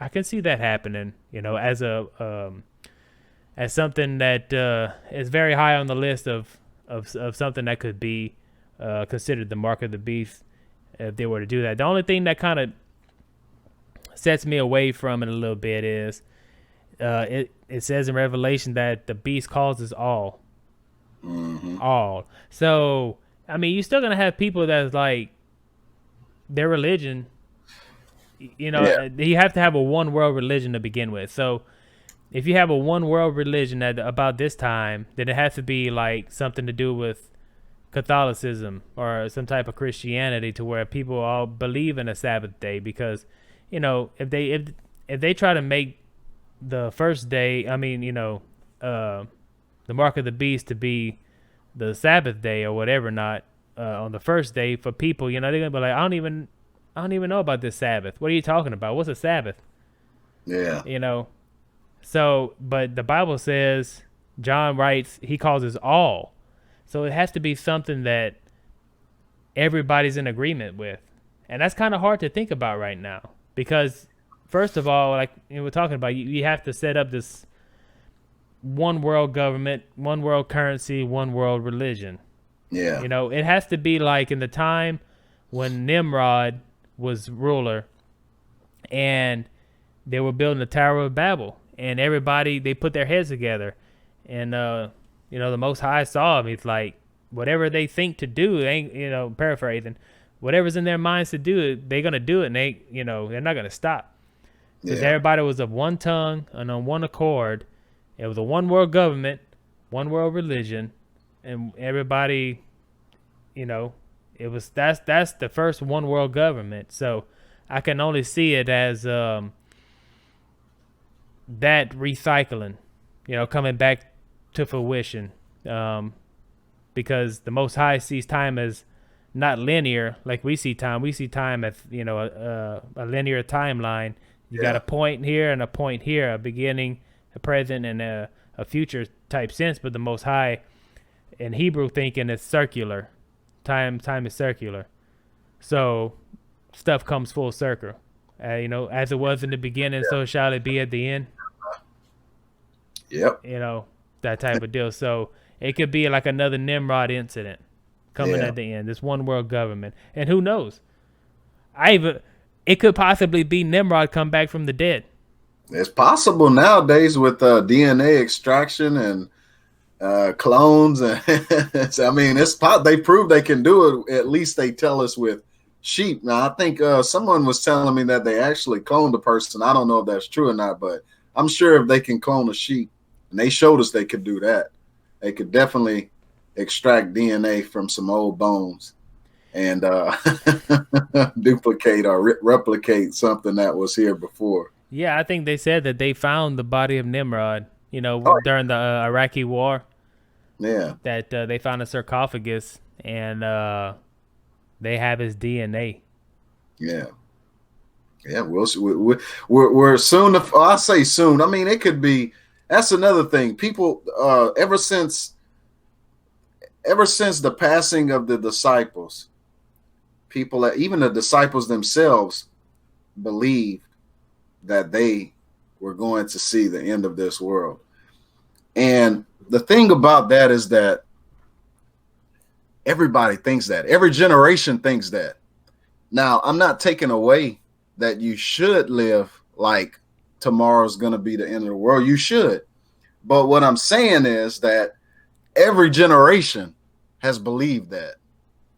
happening, as as something that is very high on the list of something that could be considered the mark of the beast if they were to do that. The only thing that kind of sets me away from it a little bit is it says in Revelation that the beast causes all. Mm-hmm. All. So, I mean, you're still going to have people that's like, their religion, you have to have a one world religion to begin with. So if you have a one world religion at about this time, then it has to be like something to do with Catholicism or some type of Christianity, to where people all believe in a Sabbath day. Because, if they try to make the first day, the mark of the beast to be the Sabbath day or whatever, not on the first day, for people, they're gonna be like, I don't even know about this Sabbath. What are you talking about? What's a Sabbath? Yeah. So, but the Bible says, John writes, he calls us all. So it has to be something that everybody's in agreement with. And that's kind of hard to think about right now, because first of all, like we're talking about, you have to set up this one world government, one world currency, one world religion. Yeah. It has to be like in the time when Nimrod was ruler, and they were building the Tower of Babel, and everybody, they put their heads together, and the Most High saw him. He's like, whatever they think to do, they ain't, paraphrasing, whatever's in their minds to do, they're gonna do it, and they're not gonna stop, because everybody was of one tongue and on one accord. It was a one world government, one world religion, and everybody, it was that's the first one world government. So I can only see it as that recycling, coming back to fruition, because the Most High sees time as not linear like we see time. We see time as a linear timeline. You got a point here and a point here, a beginning, a present, and a future type sense. But the Most High, in Hebrew thinking, is circular. Time is circular. So stuff comes full circle. As it was in the beginning, so shall it be at the end. Yep. That type of deal. So it could be like another Nimrod incident coming at the end. This one world government, and who knows? It could possibly be Nimrod come back from the dead. It's possible nowadays with DNA extraction and clones, and I mean, they prove they can do it. At least they tell us with sheep. Now, I think someone was telling me that they actually cloned a person. I don't know if that's true or not, but I'm sure if they can clone a sheep, and they showed us they could do that. They could definitely extract DNA from some old bones and duplicate or replicate something that was here before. Yeah, I think they said that they found the body of Nimrod. You know, Oh, during the Iraqi war, yeah, that they found a sarcophagus and they have his DNA. yeah, yeah. We're soon. To, I say soon. I mean, it could be. That's another thing. People, ever since the passing of the disciples, people, even the disciples themselves, believed that they were going to see the end of this world. And the thing about that is that everybody thinks that. Every generation thinks that. Now, I'm not taking away that you should live like tomorrow's going to be the end of the world. You should. But what I'm saying is that every generation has believed that,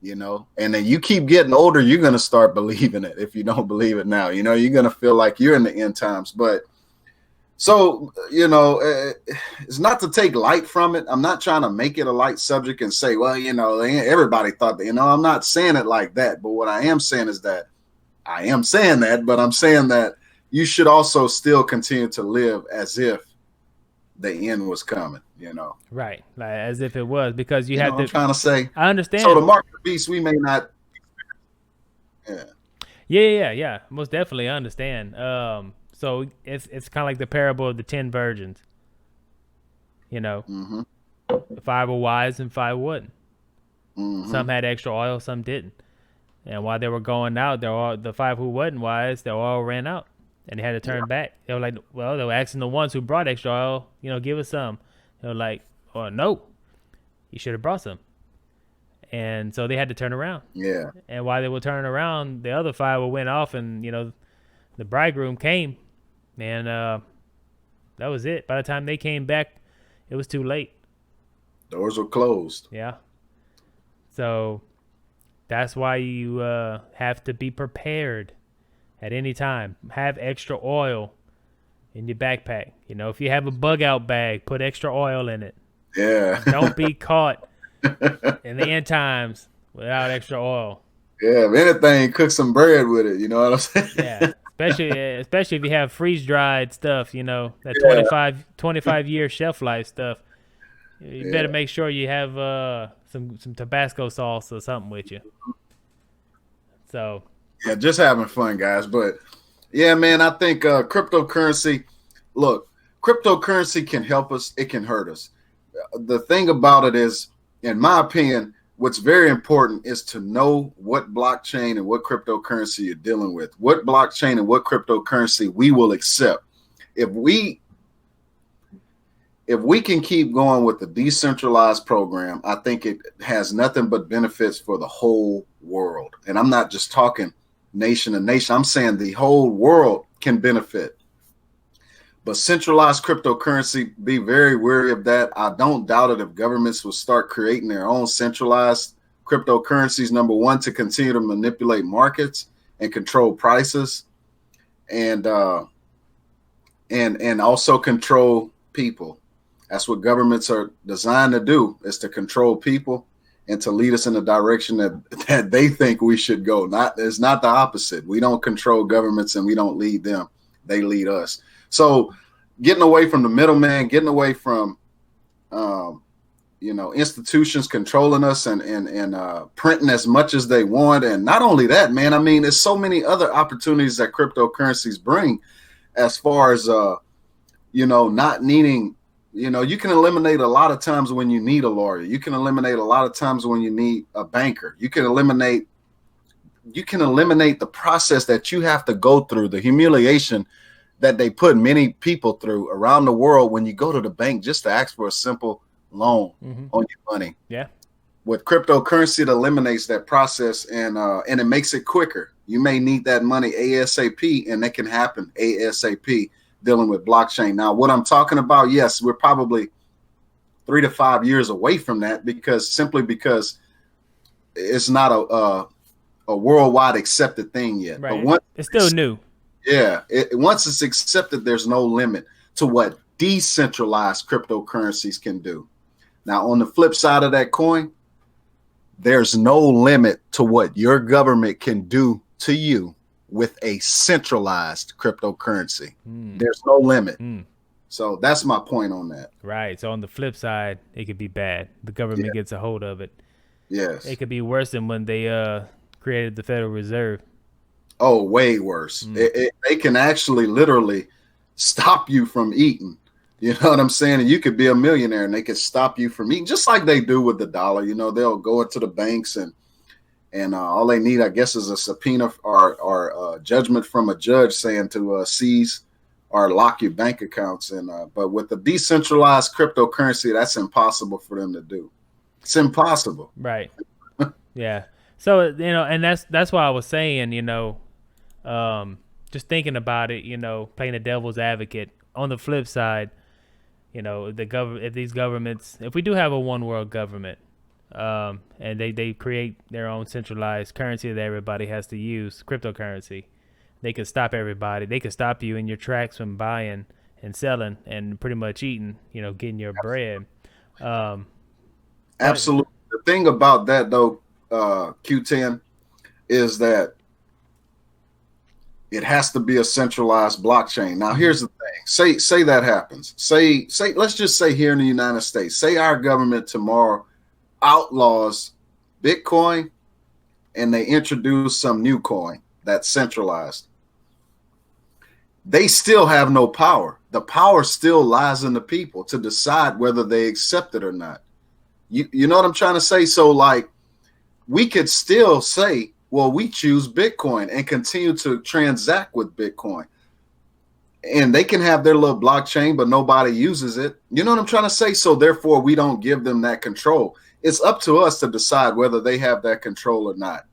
you know, and then you keep getting older, you're going to start believing it. If you don't believe it now, you know, you're going to feel like you're in the end times. But so, you know, it's not to take light from it. I'm not trying to make it a light subject and say, well, you know, everybody thought that, you know, I'm not saying it like that. But what I am saying is that I'm saying that you should also still continue to live as if the end was coming, you know. Right, like as if it was, because you know have what I'm to. trying to say. I understand. So the mark of the beast, we may not. Yeah. Yeah. Most definitely, I understand. So it's kind of like the parable of the 10 virgins. You know, Mm-hmm. 5 were wise and 5 wasn't. Mm-hmm. Some had extra oil, some didn't. And while they were going out, the 5 who wasn't wise, their oil ran out, and they had to turn back. They were like, well, they were asking the ones who brought extra oil, you know, give us some. They were like, oh no, you should have brought some. And so they had to turn around. Yeah. And while they were turning around, the other 5 went off, and you know, the bridegroom came, and that was it. By the time they came back, it was too late. Doors were closed. Yeah. So that's why you have to be prepared at any time. Have extra oil in your backpack. You know, if you have a bug out bag, put extra oil in it. Yeah. Don't be caught in the end times without extra oil. Yeah. If anything, cook some bread with it. You know what I'm saying? Yeah. Especially if you have freeze dried stuff, you know, that Yeah. 25 year shelf life stuff. You better make sure you have some Tabasco sauce or something with you. So Yeah, just having fun, guys. But yeah, man, I think cryptocurrency. Look, cryptocurrency can help us. It can hurt us. The thing about it is, in my opinion, what's very important is to know what blockchain and what cryptocurrency you're dealing with. What blockchain and what cryptocurrency we will accept. If we can keep going with the decentralized program, I think it has nothing but benefits for the whole world. And I'm not just talking nation to nation. I'm saying the whole world can benefit. But centralized cryptocurrency, be very wary of that. I don't doubt it if governments will start creating their own centralized cryptocurrencies, number one, to continue to manipulate markets and control prices, and also control people. That's what governments are designed to do, is to control people and to lead us in the direction that they think we should go. It's not the opposite. We don't control governments and we don't lead them. They lead us. So getting away from the middleman, getting away from, institutions controlling us and printing as much as they want. And not only that, man, I mean, there's so many other opportunities that cryptocurrencies bring as far as, not needing. You can eliminate a lot of times when you need a lawyer. You can eliminate a lot of times when you need a banker. You can eliminate the process that you have to go through, the humiliation that they put many people through around the world when you go to the bank just to ask for a simple loan on your money. Yeah. With cryptocurrency, it eliminates that process and it makes it quicker. You may need that money ASAP, and that can happen ASAP. Dealing with blockchain. Now, what I'm talking about, yes, we're probably 3 to 5 years away from that because it's not a worldwide accepted thing yet. Right. But it's still new. Yeah. Once it's accepted, there's no limit to what decentralized cryptocurrencies can do. Now, on the flip side of that coin, there's no limit to what your government can do to you with a centralized cryptocurrency. There's no limit. So that's my point on that. Right. So on the flip side, it could be bad. The government gets a hold of it. Yes. It could be worse than when they created the Federal Reserve. Oh, way worse. They can actually literally stop you from eating. You know what I'm saying? And you could be a millionaire and they could stop you from eating, just like they do with the dollar. You know, they'll go into the banks and all they need, I guess, is a subpoena or judgment from a judge saying to seize or lock your bank accounts. And but with the decentralized cryptocurrency, that's impossible for them to do. It's impossible. Right. Yeah. So, you know, and that's why I was saying, you know, just thinking about it, you know, playing the devil's advocate. On the flip side, you know, if these governments, if we do have a one world government, and they create their own centralized currency that everybody has to use, cryptocurrency, they could stop everybody. They could stop you in your tracks from buying and selling and pretty much eating, you know, getting your bread. Absolutely. The thing about that, though, Q10, is that it has to be a centralized blockchain. Now, here's the thing. Say that happens. Say, let's just say here in the United States, say our government tomorrow outlaws Bitcoin and they introduce some new coin that's centralized. They still have no power. The power still lies in the people to decide whether they accept it or not. You know what I'm trying to say? So, like, we could still say, well, we choose Bitcoin and continue to transact with Bitcoin. And they can have their little blockchain, but nobody uses it. You know what I'm trying to say? So therefore, we don't give them that control. It's up to us to decide whether they have that control or not.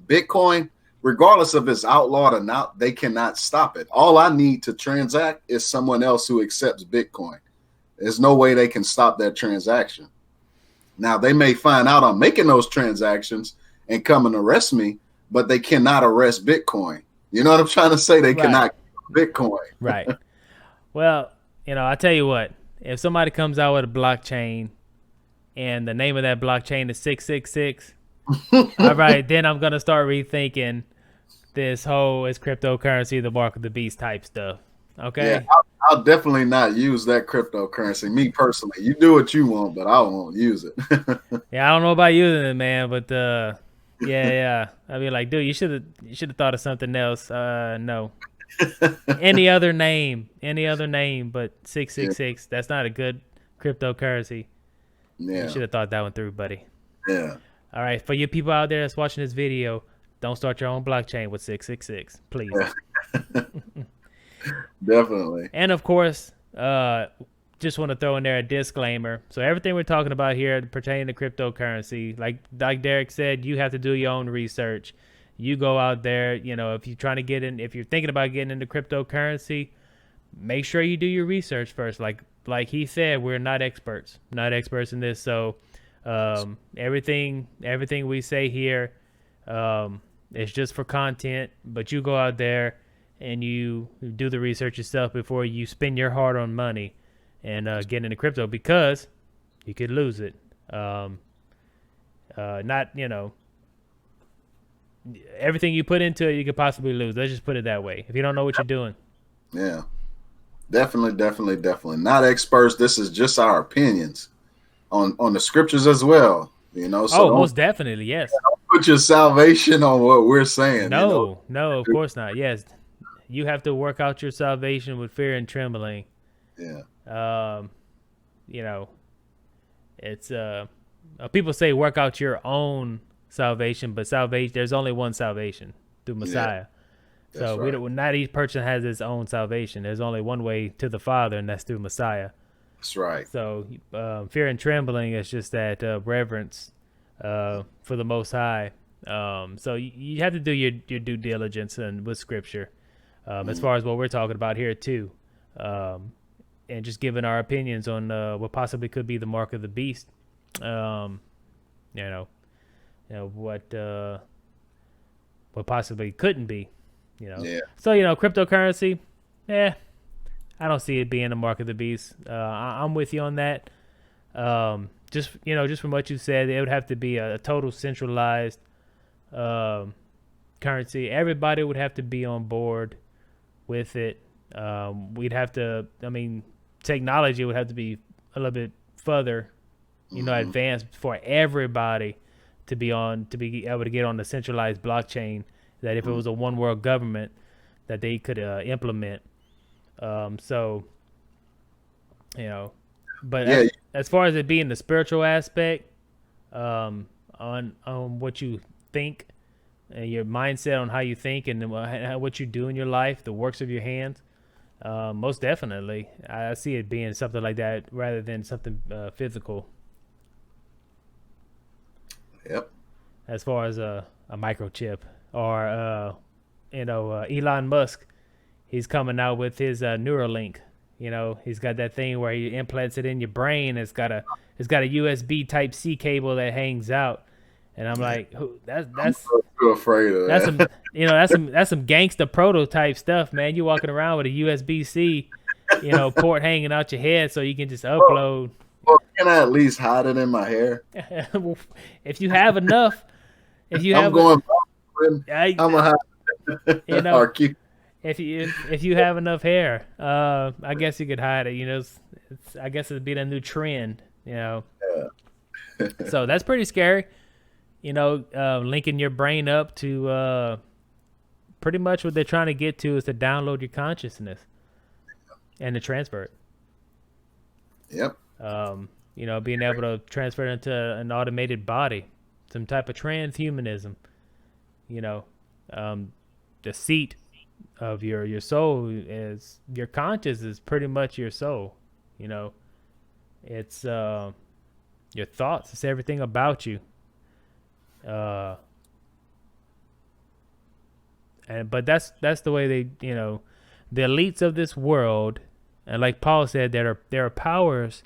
Bitcoin, regardless of it's outlawed or not, they cannot stop it. All I need to transact is someone else who accepts Bitcoin. There's no way they can stop that transaction. Now, they may find out I'm making those transactions and come and arrest me, but they cannot arrest Bitcoin. You know what I'm trying to say? They cannot Bitcoin. Right. Well, you know, I tell you what, if somebody comes out with a blockchain and the name of that blockchain is 666, all right, then I'm going to start rethinking this whole is cryptocurrency, the mark of the beast type stuff. Okay. Yeah, I'll definitely not use that cryptocurrency. Me personally, you do what you want, but I won't use it. Yeah, I don't know about using it, man, but yeah. I'd be like, dude, you should have thought of something else. No. any other name, but 666. That's not a good cryptocurrency. Yeah. You should have thought that one through, buddy. Yeah. All right, for you people out there that's watching this video, don't start your own blockchain with 666, please. Definitely. And of course, just want to throw in there a disclaimer. So everything we're talking about here pertaining to cryptocurrency, like Derek said, you have to do your own research. You go out there, you know, if you're trying to get in, if you're thinking about getting into cryptocurrency, make sure you do your research first. Like he said, we're not experts in this. So everything we say here is just for content, but you go out there and you do the research yourself before you spend your hard-earned money and get into crypto, because you could lose it. Not, you know, everything you put into it, you could possibly lose. Let's just put it that way. If you don't know what you're doing. Yeah, definitely. Not experts. This is just our opinions on the scriptures as well. You know. So most definitely, yes. Don't put your salvation on what we're saying. No, of course not. Yes, you have to work out your salvation with fear and trembling. Yeah. You know, it's people say work out your own salvation, but there's only one salvation, through Messiah. Yeah, so right. Not each person has his own salvation. There's only one way to the Father, and that's through Messiah. That's right. So fear and trembling is just that reverence for the Most High. So you have to do your due diligence and with Scripture, as far as what we're talking about here too, and just giving our opinions on what possibly could be the mark of the beast. What possibly couldn't be. You know. Yeah. So cryptocurrency, I I don't see it being the mark of the beast. I'm with you on that. Just from what you said, it would have to be a total centralized currency. Everybody would have to be on board with it. We'd have to. I mean, technology would have to be a little bit further, advanced for everybody to be able to get on the centralized blockchain. That if it was a one world government, that they could implement. So, but Yeah. as far as it being the spiritual aspect, on what you think and your mindset on how you think and what you do in your life, the works of your hands, most definitely, I see it being something like that rather than something physical. Yep. As far as a microchip or Elon Musk, he's coming out with his Neuralink. He's got that thing where he implants it in your brain. It's got a USB Type C cable that hangs out, and I'm like, that's too afraid of that's that. that's some gangster prototype stuff, man. You walking around with a USB C, port hanging out your head so you can just upload. Well, can I at least hide it in my hair? If you have enough, if you I'm have, going. I, I'm a hide. Or keep. if you have enough hair, I guess you could hide it. I guess it'd be the new trend. Yeah. So that's pretty scary. Linking your brain up to pretty much what they're trying to get to is to download your consciousness and to transfer it. Yep. Being able to transfer it into an automated body, some type of transhumanism. The seat of your soul is your conscious is pretty much your soul. It's your thoughts. It's everything about you. But that's the way they, the elites of this world, and like Paul said, there are powers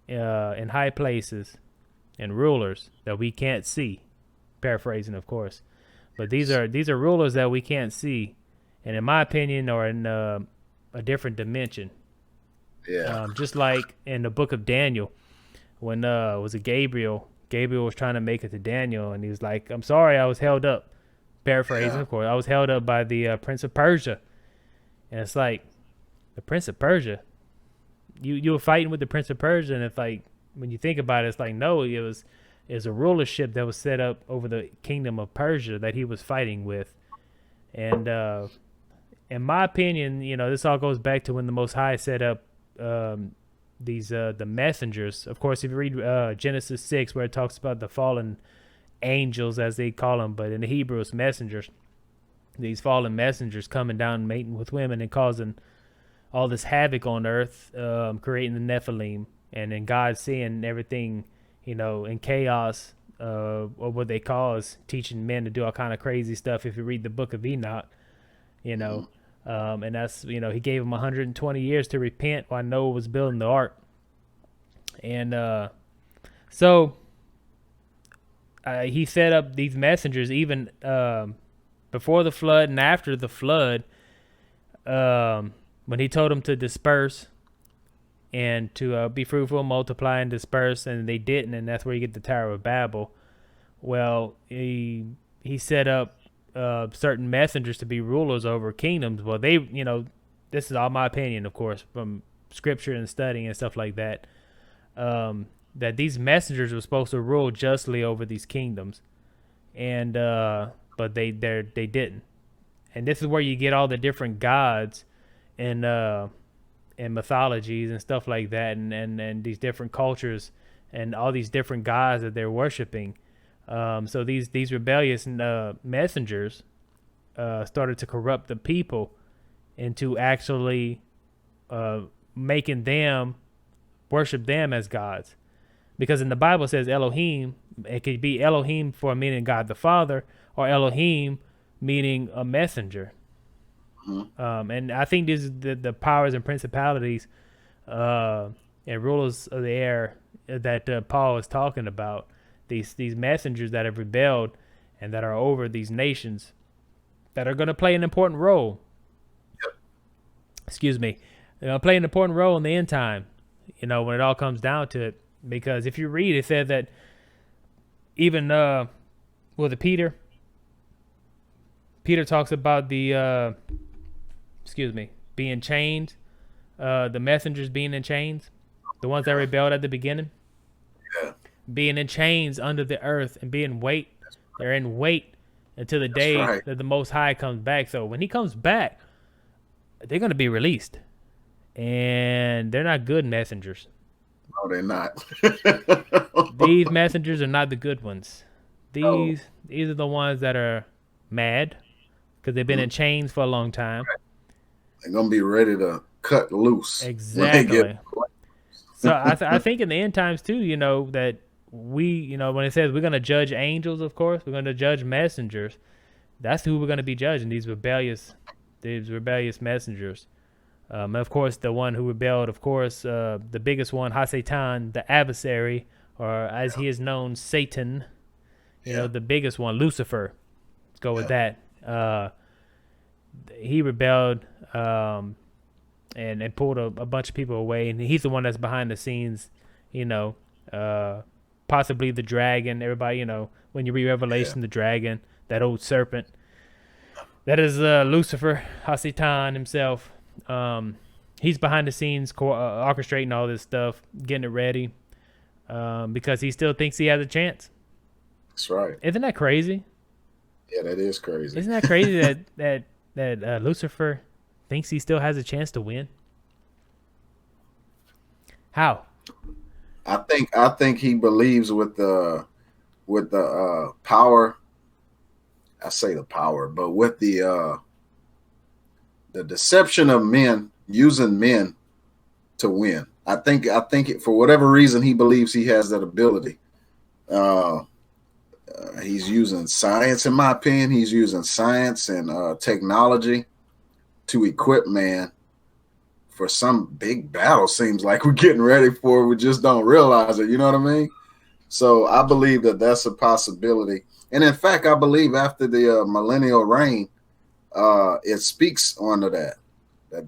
in high places and rulers that we can't see. Paraphrasing, of course, but these are rulers that we can't see, and in my opinion, are in a different dimension. Yeah. Just like in the book of Daniel, when was it Gabriel? Gabriel was trying to make it to Daniel, and he was like, "I'm sorry, I was held up." Paraphrasing, of course, I was held up by the Prince of Persia, and it's like the Prince of Persia. You were fighting with the Prince of Persia, and it's like when you think about it, it's like no, it was a rulership that was set up over the kingdom of Persia that he was fighting with, and in my opinion, this all goes back to when the Most High set up these the messengers. Of course, if you read Genesis 6, where it talks about the fallen angels, as they call them, but in the Hebrew it's messengers. These fallen messengers coming down and mating with women and causing all this havoc on earth, creating the Nephilim, and then God seeing everything, in chaos, or what they cause, teaching men to do all kind of crazy stuff. If you read the book of Enoch, and that's, he gave them 120 years to repent while Noah was building the ark. And so he set up these messengers even before the flood and after the flood, when he told them to disperse and to be fruitful, multiply, and disperse, and they didn't, and that's where you get the Tower of Babel. Well, he set up certain messengers to be rulers over kingdoms. Well, they, this is all my opinion, of course, from scripture and studying and stuff like that, that these messengers were supposed to rule justly over these kingdoms, and but they didn't. And this is where you get all the different gods and mythologies and stuff like that, and these different cultures and all these different gods that they're worshiping. So these rebellious messengers started to corrupt the people into actually making them worship them as gods. Because in the Bible it says Elohim, it could be Elohim for meaning God the Father, or Elohim meaning a messenger. And I think this is the powers and principalities and rulers of the air that Paul is talking about. These messengers that have rebelled and that are over these nations that are going to play an important role. Yep. Excuse me. play an important role in the end time. When it all comes down to it, because if you read, it said that even the Peter talks about the being chained, the messengers being in chains, the ones that rebelled at the beginning, Yeah. being in chains under the earth and they're in wait until the day right. that the Most High comes back. So when he comes back, they're going to be released, and they're not good messengers. No, they're not. These messengers are not the good ones. No. These are the ones that are mad because they've been in chains for a long time. They're gonna be ready to cut loose. Exactly. So I think in the end times too, that when it says we're going to judge angels, of course, we're going to judge messengers. That's who we're going to be judging, these rebellious messengers. Of course, the one who rebelled, of course, the biggest one, Hasatan, the adversary, or as he is known, Satan. The biggest one, Lucifer. Let's go with that. He rebelled and pulled a bunch of people away, and he's the one that's behind the scenes. Possibly the dragon. Everybody, when you read Revelation, the dragon, that old serpent. That is Lucifer, Hasatan himself. He's behind the scenes orchestrating all this stuff, getting it ready, because he still thinks he has a chance. That's right. Isn't that crazy? Yeah, that is crazy. Isn't that crazy that Lucifer thinks he still has a chance to win? How? I think he believes with the power. I say the power, but with the deception of men, using men to win. I think for whatever reason he believes he has that ability. He's using science, in my opinion. He's using science and technology to equip man for some big battle. Seems like we're getting ready for. We just don't realize it. You know what I mean? So I believe that that's a possibility. And in fact, I believe after the millennial reign, it speaks onto that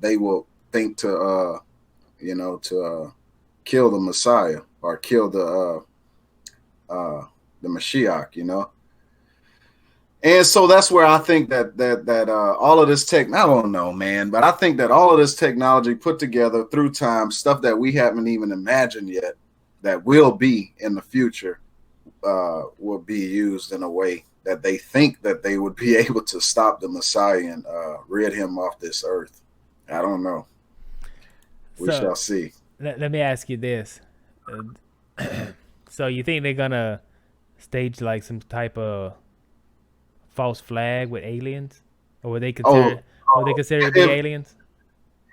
they will think to kill the Messiah or kill the Mashiach, And so that's where I think that all of this I don't know, man, but I think that all of this technology put together through time, stuff that we haven't even imagined yet, that will be in the future, will be used in a way that they think that they would be able to stop the Messiah and rid him off this earth. I don't know. We shall see. Let me ask you this. So you think they're going to stage like some type of false flag with aliens? Or were they considered to be aliens?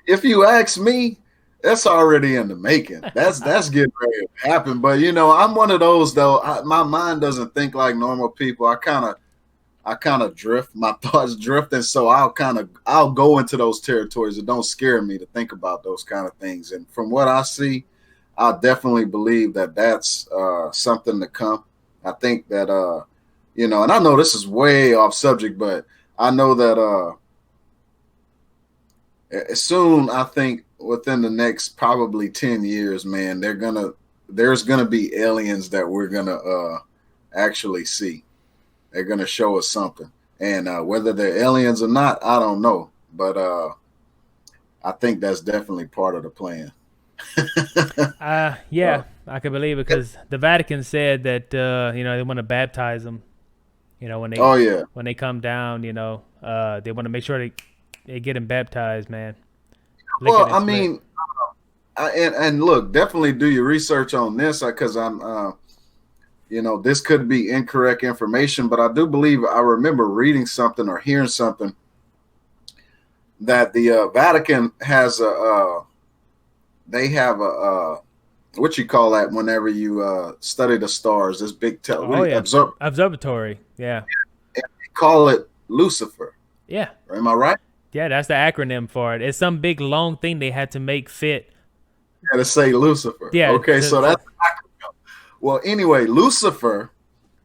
If you ask me, that's already in the making. That's getting ready to happen. But I'm one of those though. My mind doesn't think like normal people. I kind of drift. My thoughts drift, and so I'll go into those territories. It don't scare me to think about those kind of things. And from what I see, I definitely believe that that's something to come. I think that and I know this is way off subject, but I know that soon, I think within the next probably 10 years, man, there's gonna be aliens that we're gonna actually see. They're gonna show us something, and whether they're aliens or not, I don't know, but I think that's definitely part of the plan. Yeah, I can believe it, because the Vatican said that they want to baptize them. When they come down, they want to make sure they get them baptized, man. Well, I mean, and look, definitely do your research on this, because I'm, this could be incorrect information, but I do believe I remember reading something or hearing something that the Vatican has they have a what you call that whenever you study the stars, this big observatory. Yeah. They call it Lucifer. Yeah. Am I right? Yeah, that's the acronym for it. It's some big long thing they had to make fit. Yeah, to say Lucifer. Yeah. Okay, so that's the acronym. Well, anyway, Lucifer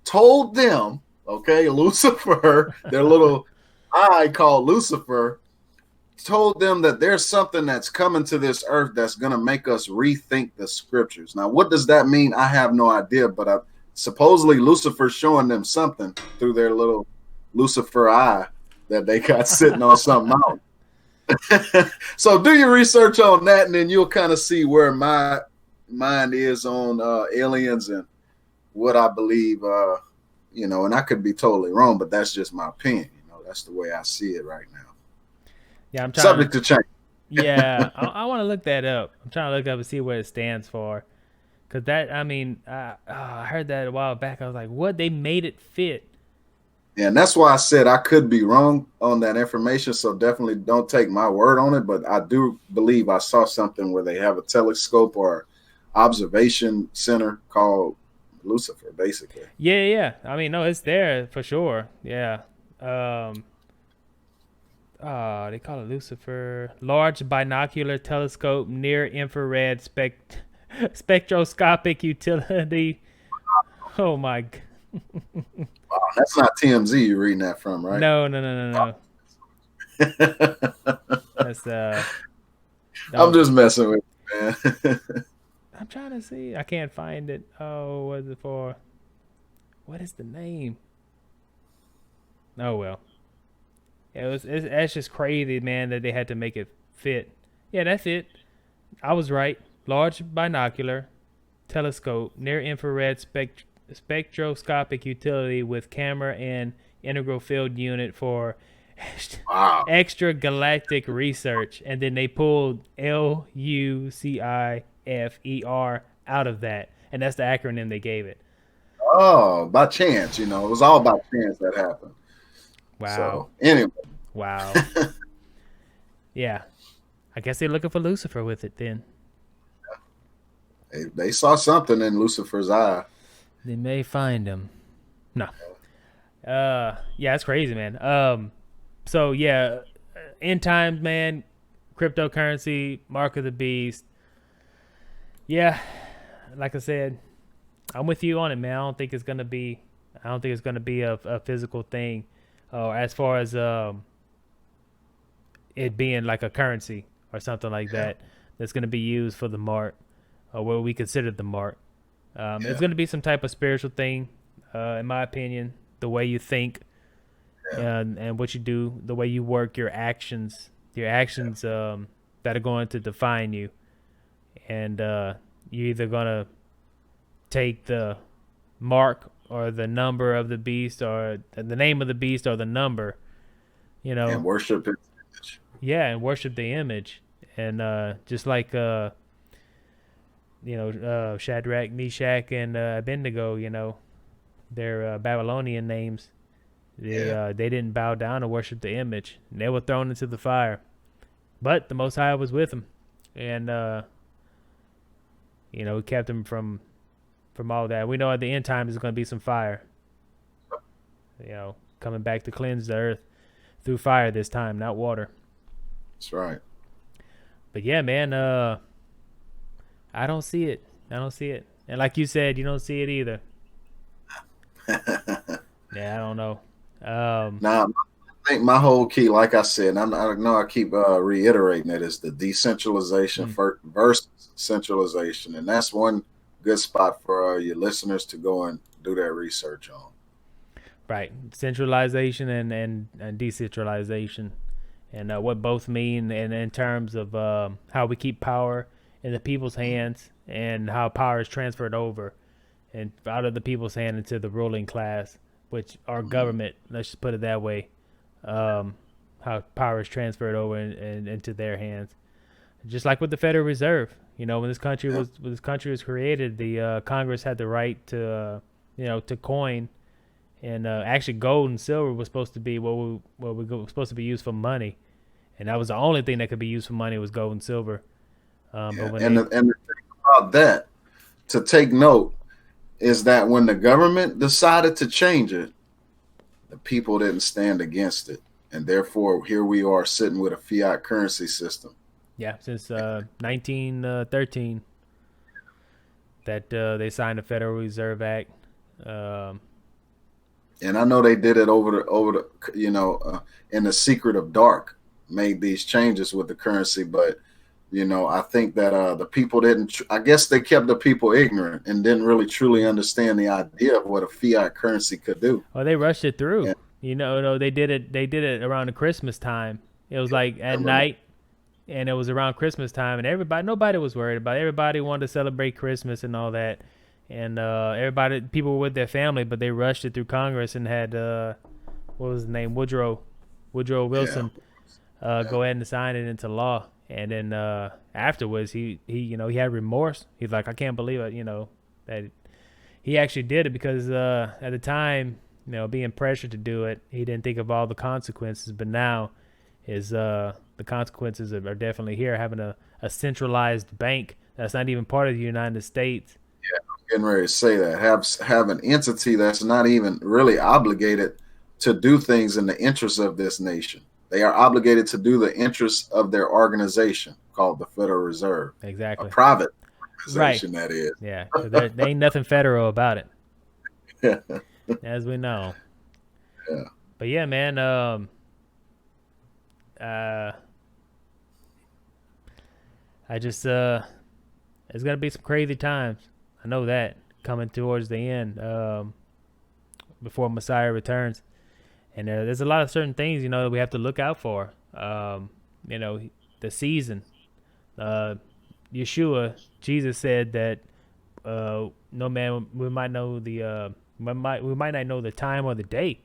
told them, Lucifer, their little eye called Lucifer, told them that there's something that's coming to this earth that's going to make us rethink the scriptures. Now, what does that mean? I have no idea, but supposedly Lucifer's showing them something through their little Lucifer eye that they got sitting on something out. So do your research on that, and then you'll kind of see where my mind is on aliens and what I believe, and I could be totally wrong, but that's just my opinion. That's the way I see it right now. Yeah, I'm trying subject to change. Yeah, I want to look that up. I'm trying to look up and see what it stands for. Because I heard that a while back. I was like, what? They made it fit. Yeah, and that's why I said I could be wrong on that information. So definitely don't take my word on it. But I do believe I saw something where they have a telescope or observation center called Lucifer, basically. Yeah. I mean, no, it's there for sure. Yeah. They call it Lucifer. Large binocular telescope, near infrared spectroscopic utility. Oh my. Wow, that's not TMZ you're reading that from, right? No. That's I'm just messing with you, man. I'm trying to see. I can't find it. Oh, what is it for? What is the name? Oh well. It's just crazy, man, that they had to make it fit. Yeah, that's it. I was right. Large binocular telescope, near infrared spectroscopic utility with camera and integral field unit for extra galactic research. And then they pulled LUCIFER out of that. And that's the acronym they gave it. Oh, by chance, it was all by chance that happened. Wow. So, anyway. Wow. Yeah. I guess they're looking for Lucifer with it then. They saw something in Lucifer's eye. They may find him. No. Yeah, it's crazy, man. So yeah, end times, man, cryptocurrency, mark of the beast. Yeah, like I said, I'm with you on it, man. I don't think it's gonna be a physical thing. As far as it being like a currency or something like that that's going to be used for the mark, or what we consider the mark. It's going to be some type of spiritual thing, in my opinion. The way you think and what you do, the way you work, your actions that are going to define you. And you're either going to take the mark or the number of the beast, or the name of the beast, or the number, and worship its image. Yeah, and worship the image. And just like Shadrach, Meshach, and Abednego, their Babylonian names, they didn't bow down to worship the image, and they were thrown into the fire. But the Most High was with them, and he kept them from all that. We know at the end time there's going to be some fire, coming back to cleanse the earth through fire this time, not water. That's right. But yeah, man, I don't see it. And like you said, you don't see it either. Yeah, I don't know. Now, I think my whole key, like I said, I know I keep reiterating it, is the decentralization versus centralization. And that's one good spot for your listeners to go and do their research on. Right. Centralization and decentralization, and what both mean, and in terms of how we keep power in the people's hands, and how power is transferred over and out of the people's hand into the ruling class, which our government, let's just put it that way, how power is transferred over and into their hands. Just like with the Federal Reserve, when this country was created, the Congress had the right to to coin, and actually gold and silver was supposed to be what was supposed to be used for money, and that was the only thing that could be used for money was gold and silver. But the thing about that, to take note, is that when the government decided to change it, the people didn't stand against it, and therefore here we are sitting with a fiat currency system. Yeah, since 1913, that they signed the Federal Reserve Act. And I know they did it over the in the secret of dark. made these changes with the currency. But I think that the people didn't. I guess they kept the people ignorant and didn't really truly understand the idea of what a fiat currency could do. Well, they rushed it through. And No, they did it. They did it around the Christmas time. It was like I at remember, night, and it was around Christmas time, and nobody was worried about it. Everybody wanted to celebrate Christmas and all that, and people were with their family, but they rushed it through Congress and had what was his name, Woodrow yeah, Wilson, go ahead and sign it into law. And then afterwards, he had remorse. He's like, I can't believe it, that he actually did it because at the time, being pressured to do it, he didn't think of all the consequences. But now, the consequences are definitely here. Having a centralized bank that's not even part of the United States. getting ready to say that have an entity that's not even really obligated to do things in the interest of this nation. They are obligated to do the interests of their organization called the Federal Reserve, a Exactly. private Right. organization that is. Yeah. 'Cause there ain't nothing federal about it, as we know. Yeah. But yeah, man. Uh, I just it's gonna be some crazy times. I know that coming towards the end, before Messiah returns, and there's a lot of certain things that we have to look out for. You know, the season. Uh, Yeshua, Jesus said that no man we might know we might not know the time or the day,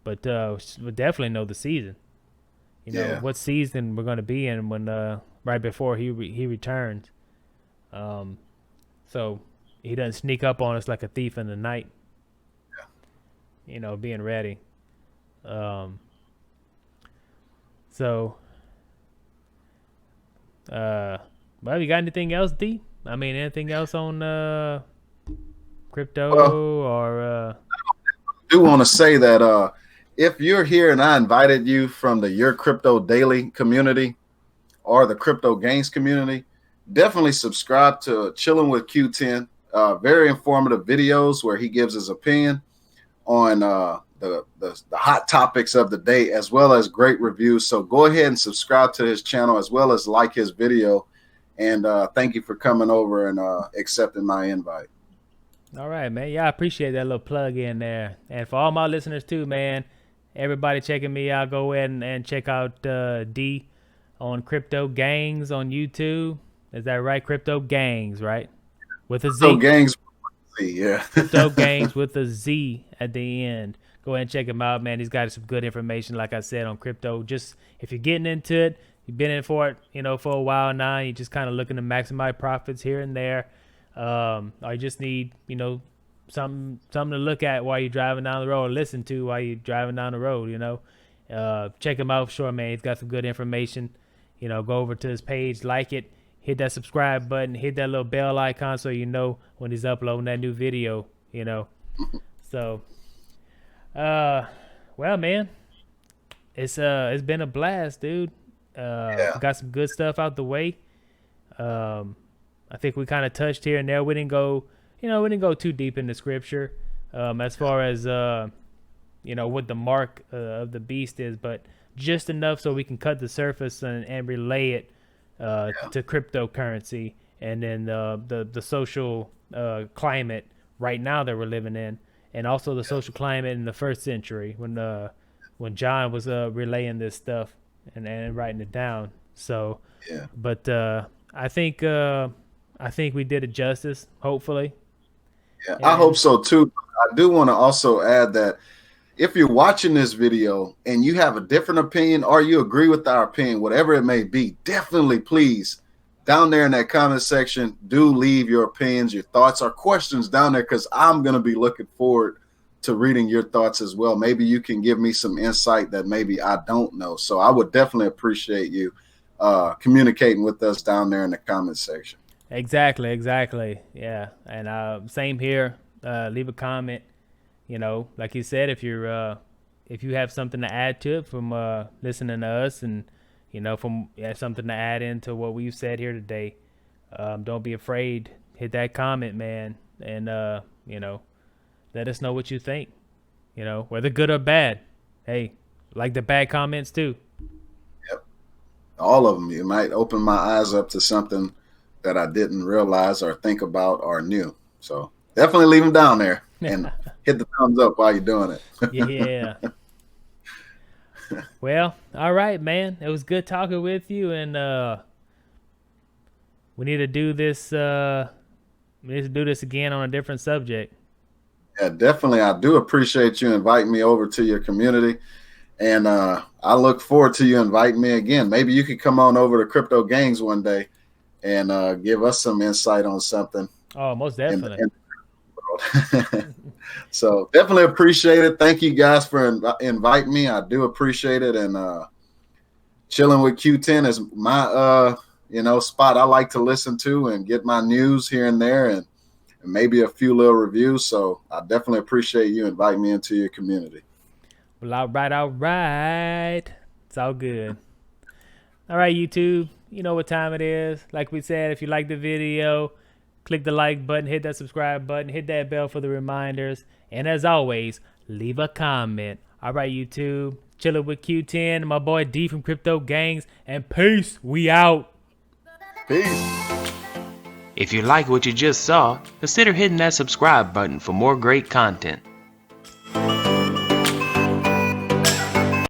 but we definitely know the season. Yeah. What season we're going to be in when right before he returns. Um, so he doesn't sneak up on us like a thief in the night. Being ready. Um, so, well, you got anything else, D? I mean, anything else on crypto Well, or? I do want to say that if you're here and I invited you from the Your Crypto Daily community or the Crypto Gains community, definitely subscribe to Chilling with Q10. Very informative videos where he gives his opinion on the hot topics of the day, as well as great reviews. So go ahead and subscribe to his channel as well as like his video. And thank you for coming over and accepting my invite. All right, man. Yeah, I appreciate that little plug in there. And for all my listeners too, man, everybody checking me out, go ahead and check out D on Crypto Gangs on YouTube. Is that right? Crypto Gangs, right? With a So Z. gangs, yeah. Crypto Gangs with a Z at the end. Go ahead and check him out, man. He's got some good information, like I said, on crypto. Just if you're getting into it, you've been in for it, for a while now. You're just kind of looking to maximize profits here and there. Or you just need, something to look at while you're driving down the road, or listen to while you're driving down the road. Check him out for sure, man. He's got some good information. Go over to his page, like it, hit that subscribe button, hit that little bell icon so you know when he's uploading that new video. So, well, man, it's been a blast, dude. Yeah. Got some good stuff out the way. I think we kind of touched here and there. We didn't go too deep into scripture, as far as what the mark of the beast is, but just enough so we can cut the surface and relay it to cryptocurrency and then the social climate right now that we're living in, and also the social climate in the first century when John was relaying this stuff and writing it down. So, Yeah. but I think we did it justice, hopefully. Yeah, I hope And so too. I do want to also add that if you're watching this video and you have a different opinion or you agree with our opinion, whatever it may be, definitely please down there in that comment section, do leave your opinions, your thoughts, or questions down there, because I'm going to be looking forward to reading your thoughts as well. Maybe you can give me some insight that maybe I don't know. So I would definitely appreciate you communicating with us down there in the comment section. exactly. Yeah. And same here. Leave a comment. Like you said, if you have something to add to it from listening to us, and from something to add into what we've said here today, don't be afraid. Hit that comment, man, and let us know what you think. Whether good or bad. Hey, like the bad comments too. Yep. all of them. You might open my eyes up to something that I didn't realize or think about or knew. So definitely leave them down there and hit the thumbs up while you're doing it. Yeah. Well, all right, man. It was good talking with you, and we need to do this. We need to do this again on a different subject. Yeah, definitely. I do appreciate you inviting me over to your community. And I look forward to you inviting me again. Maybe you could come on over to Crypto Gangs one day and give us some insight on something. Oh, most definitely. In the world. So definitely appreciate it. Thank you guys for inviting me. I do appreciate it. And chilling with Q10 is my spot I like to listen to and get my news here and there, and maybe a few little reviews. So I definitely appreciate you inviting me into your community. Well, all right. It's all good. All right, YouTube. You know what time it is. Like we said, if you like the video, click the like button, hit that subscribe button, hit that bell for the reminders. And as always, leave a comment. All right, YouTube. Chilling with Q10, my boy D from Crypto Gangs. And peace. We out. Peace. If you like what you just saw, consider hitting that subscribe button for more great content.